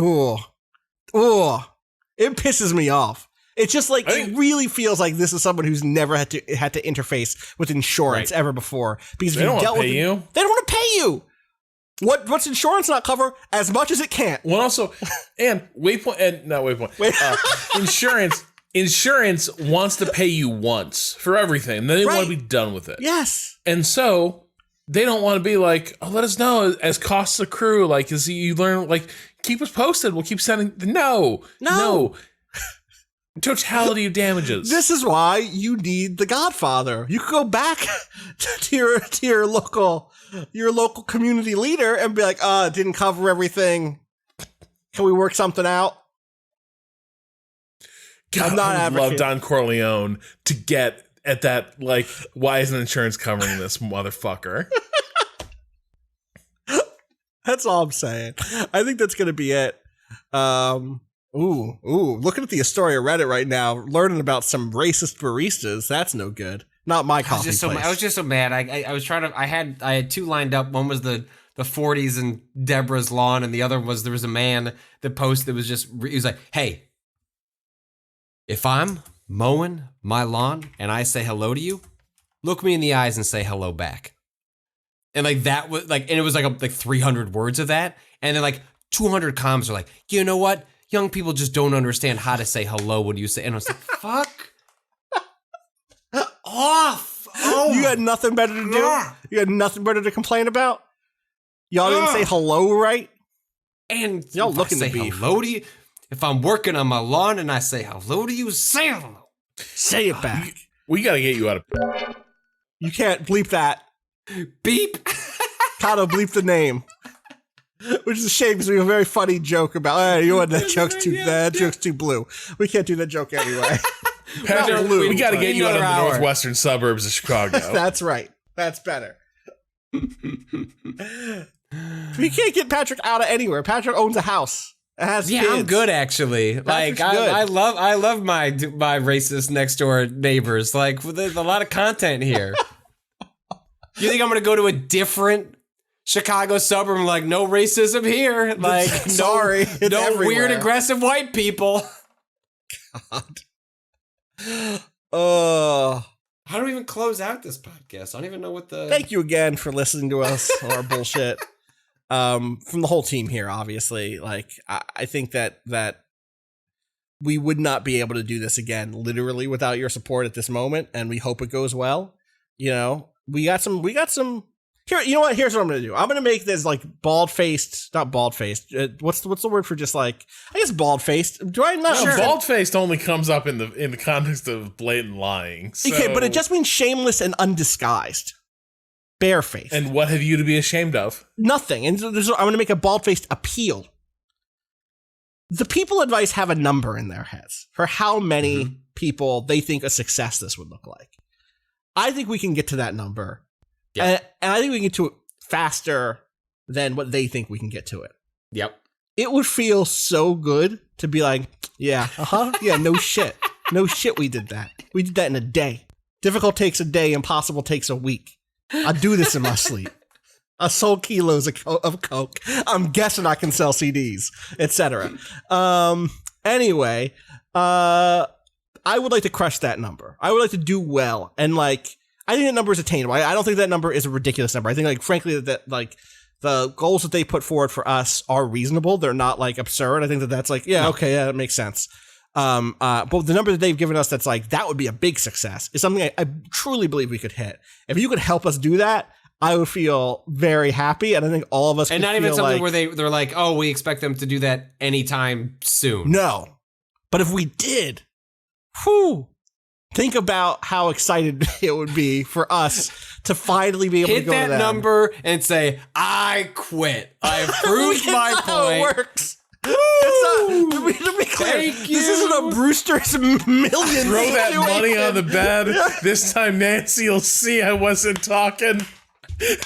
pisses me off. It's just like, it really feels like this is someone who's never had to interface with insurance ever before. Because they don't want to pay you. They don't want to pay you. What's insurance not cover? As much as it can't. Well, also, and insurance wants to pay you once for everything. And then they want to be done with it. Yes. And so they don't want to be like, oh, let us know as costs accrue. Like, as you learn, like, keep us posted. We'll keep sending. No. Totality of damages. This is why you need The Godfather. You could go back to your local community leader and be like, it didn't cover everything. Can we work something out? God, I'm not I would love Don Corleone to get at that, like, why isn't insurance covering this motherfucker? That's all I'm saying. I think that's going to be it. Looking at the Astoria Reddit right now, learning about some racist baristas. That's no good. Not my coffee place. I was just so mad. I was trying to. I had two lined up. One was the 40s and Deborah's lawn, and the other was there was a man that posted that was just. He was like, "Hey, if I'm mowing my lawn and I say hello to you, look me in the eyes and say hello back." And like that was like, and it was like 300 words of that, and then like 200 comments are like, you know what? Young people just don't understand how to say hello when you say, and I was like, fuck off. Oh, you had nothing better to do? You had nothing better to complain about? Y'all didn't say hello, right? And y'all looking to say beef. Hello to you. If I'm working on my lawn and I say hello to you, say hello. Say it back. We got to get you out of. You can't bleep that. Beep. Kato, bleep the name. Which is a shame because we have a very funny joke about, you know what, that joke's too blue. We can't do that joke anyway. Patrick, we got to get you out of the northwestern suburbs of Chicago. That's right. That's better. We can't get Patrick out of anywhere. Patrick owns a house. It has kids. I'm good actually. Patrick's like good. I love my racist next door neighbors. Like there's a lot of content here. You think I'm gonna go to a different Chicago suburb and like no racism here? Like sorry, no weird aggressive white people. God. How do we even close out this podcast? I don't even know what the. Thank you again for listening to us on our bullshit. From the whole team here, obviously, like I think that we would not be able to do this again, literally, without your support at this moment, and we hope it goes well. You know, we got some. Here, you know what? Here's what I'm gonna do. I'm gonna make this like bald-faced, not bald-faced. What's the word for just like? I guess bald-faced. Do I not? No, bald-faced only comes up in the context of blatant lying. So. Okay, but it just means shameless and undisguised, barefaced. And what have you to be ashamed of? Nothing. And I'm gonna make a bald-faced appeal. The people advice have a number in their heads for how many people they think a success this would look like. I think we can get to that number. Yep. And I think we can get to it faster than what they think we can get to it. Yep. It would feel so good to be like, yeah, yeah, no shit. No shit we did that. We did that in a day. Difficult takes a day, impossible takes a week. I do this in my sleep. I sold kilos of coke. I'm guessing I can sell CDs, etc. Anyway, I would like to crush that number. I would like to do well, and like, I think that number is attainable. I don't think that number is a ridiculous number. I think, like, frankly, that like the goals that they put forward for us are reasonable. They're not like absurd. I think that's like, yeah, okay, yeah, that makes sense. But the number that they've given us that's like that would be a big success is something I truly believe we could hit. If you could help us do that, I would feel very happy, and I think all of us. And not even something where they're like, oh, we expect them to do that anytime soon. No, but if we did, whew. Think about how excited it would be for us to finally be able to go to that number and say, I quit. I have proved my point. How it works. To be clear, this isn't a Brewster's Million. Throw that money on the bed. This time Nancy will see I wasn't talking.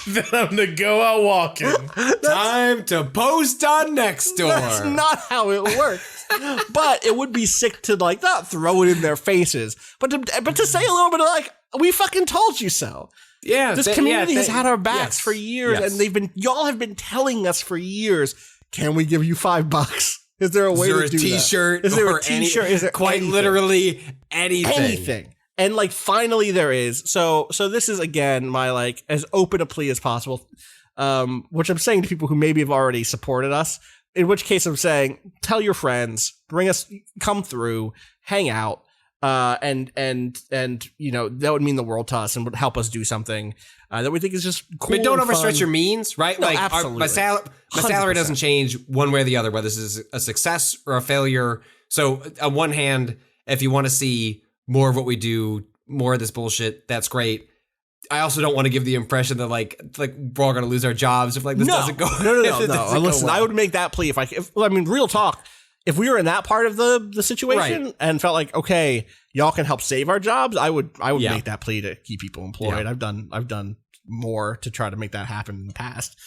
Then I'm going to go out walking. Time to post on Nextdoor. That's not how it works. But it would be sick to like not throw it in their faces, but to say a little bit of like, we fucking told you so. Yeah, this community has had our backs for years, and y'all have been telling us for years. Can we give you $5? Is there a way to do t-shirt that? Is there or a t-shirt? Is there quite anything? Literally anything? Anything. And like finally there is. So this is again my like as open a plea as possible. Which I'm saying to people who maybe have already supported us. In which case I'm saying, tell your friends, bring us, come through, hang out. And you know, that would mean the world to us and would help us do something that we think is just cool. But don't and overstretch fun. your means, right? No, like absolutely. my salary doesn't change one way or the other, whether this is a success or a failure. So on one hand, if you want to see more of what we do, more of this bullshit, that's great. I also don't want to give the impression that like we're all going to lose our jobs if like this doesn't go. No. Listen, I would make that plea if real talk. If we were in that part of the situation and felt like, okay, y'all can help save our jobs, I would make that plea to keep people employed. Yeah. I've done more to try to make that happen in the past.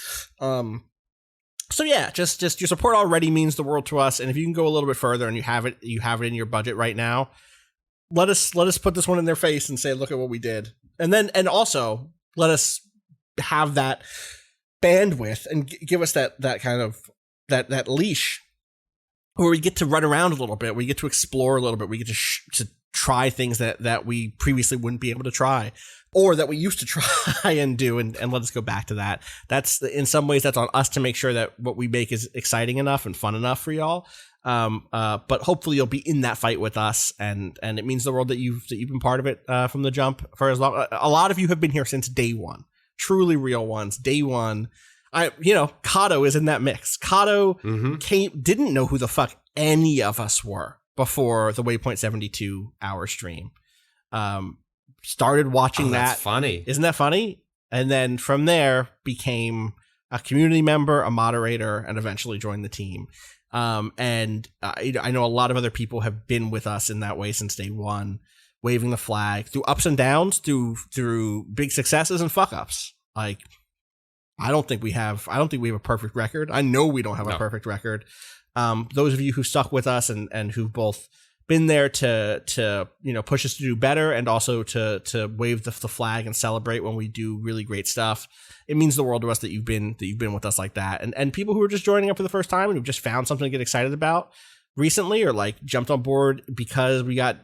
So yeah, just your support already means the world to us. And if you can go a little bit further and you have it in your budget right now, let us put this one in their face and say, look at what we did. And also let us have that bandwidth and give us that kind of that leash, where we get to run around a little bit, we get to explore a little bit, we get to try things that we previously wouldn't be able to try, or that we used to try and do, and let us go back to that. That's in some ways that's on us to make sure that what we make is exciting enough and fun enough for y'all. But hopefully you'll be in that fight with us, and it means the world that you've been part of it from the jump for as long. A lot of you have been here since day one, truly real ones. Day one. Kato is in that mix. Kato didn't know who the fuck any of us were before the Waypoint 72 hour stream. Started watching that. That's funny. Isn't that funny? And then from there became a community member, a moderator, and eventually joined the team. And I know a lot of other people have been with us in that way since day one, waving the flag through ups and downs, through big successes and fuck ups. Like, I don't think we have a perfect record. I know we don't have a perfect record. Those of you who stuck with us and who've both been there to push us to do better, and also to wave the flag and celebrate when we do really great stuff. It means the world to us that you've been with us like that. And people who are just joining up for the first time and who've just found something to get excited about recently, or like jumped on board because we had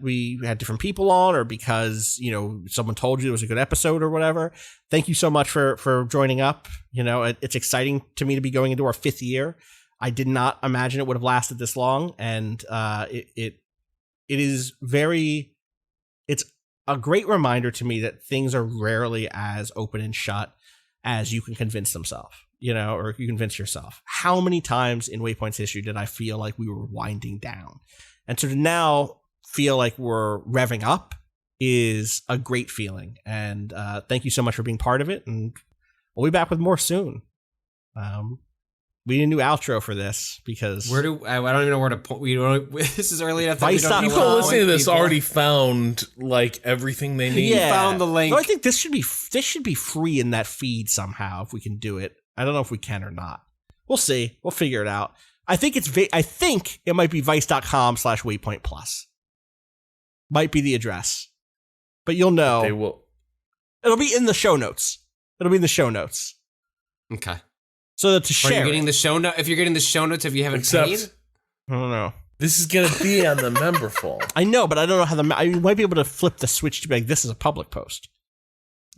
different people on, or because someone told you it was a good episode or whatever. Thank you so much for joining up. It's exciting to me to be going into our 5th year. I did not imagine it would have lasted this long, and it is it's a great reminder to me that things are rarely as open and shut as you can convince themselves. Or you convince yourself. How many times in Waypoint's history did I feel like we were winding down? And so to now feel like we're revving up is a great feeling. And thank you so much for being part of it. And we'll be back with more soon. We need a new outro for this because I don't even know where to point. This is early enough. People listening to this already found like everything they need. Yeah. Found the link. No, I think this should be free in that feed somehow if we can do it. I don't know if we can or not. We'll see. We'll figure it out. I think it might be vice.com/waypoint plus. Might be the address. But you'll know. They will. It'll be in the show notes. Okay. So that to share. If you're getting the show notes, if you haven't paid? I don't know. This is going to be on the member form. I know, but I don't know how you might be able to flip the switch to be like, this is a public post.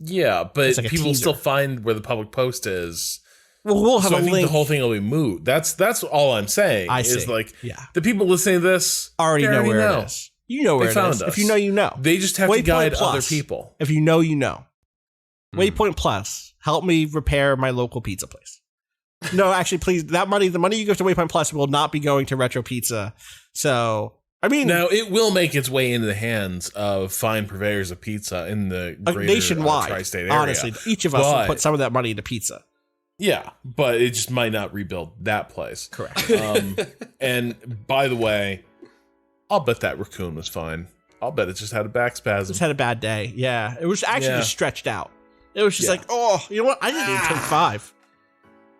Yeah, but like people still find where the public post is. Well, we'll have so a I think link. the whole thing will be moot. That's all I'm saying. I see. Is like, the people listening to this already know where it is. You know where it is. If you know, you know. They just have to guide other people. If you know, you know. Waypoint Plus, help me repair my local pizza place. No, actually, please. The money you give to Waypoint Plus will not be going to Retro Pizza. So, I mean, now it will make its way into the hands of fine purveyors of pizza in the greater nationwide, tri-state area. Honestly, each of us will put some of that money into pizza. Yeah, but it just might not rebuild that place. Correct. And by the way, I'll bet that raccoon was fine. I'll bet it just had a back spasm. Just had a bad day. Yeah, it was actually just stretched out. It was just like, oh, you know what? I didn't even take 5.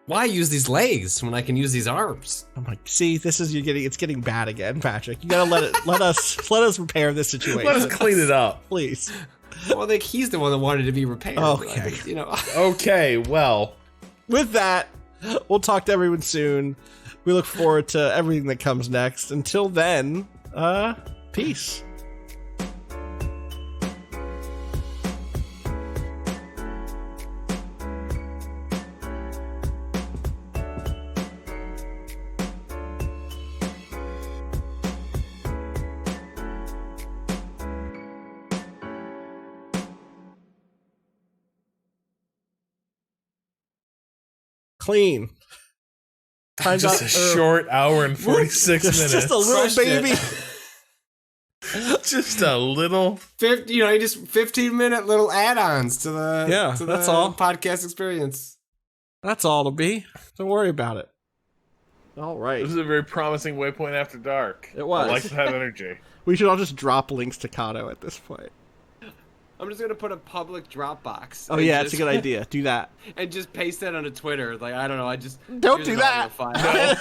Why use these legs when I can use these arms? I'm like, see, it's getting bad again, Patrick. You gotta let us repair this situation. Let us clean it up, please. Well, like he's the one that wanted to be repaired. Okay. You know. Okay, well. With that, we'll talk to everyone soon. We look forward to everything that comes next. Until then, peace. Clean. Just a short hour and 46 minutes. Just a little baby. Just a little. 15-minute little add-ons to the that's all podcast experience. That's all it'll be. Don't worry about it. All right. This is a very promising Waypoint After Dark. It was. I like that energy. We should all just drop links to Kato at this point. I'm just gonna put a public Dropbox. Oh yeah, it's a good idea. Do that. And just paste that onto Twitter. Like I don't know. Don't do that. No.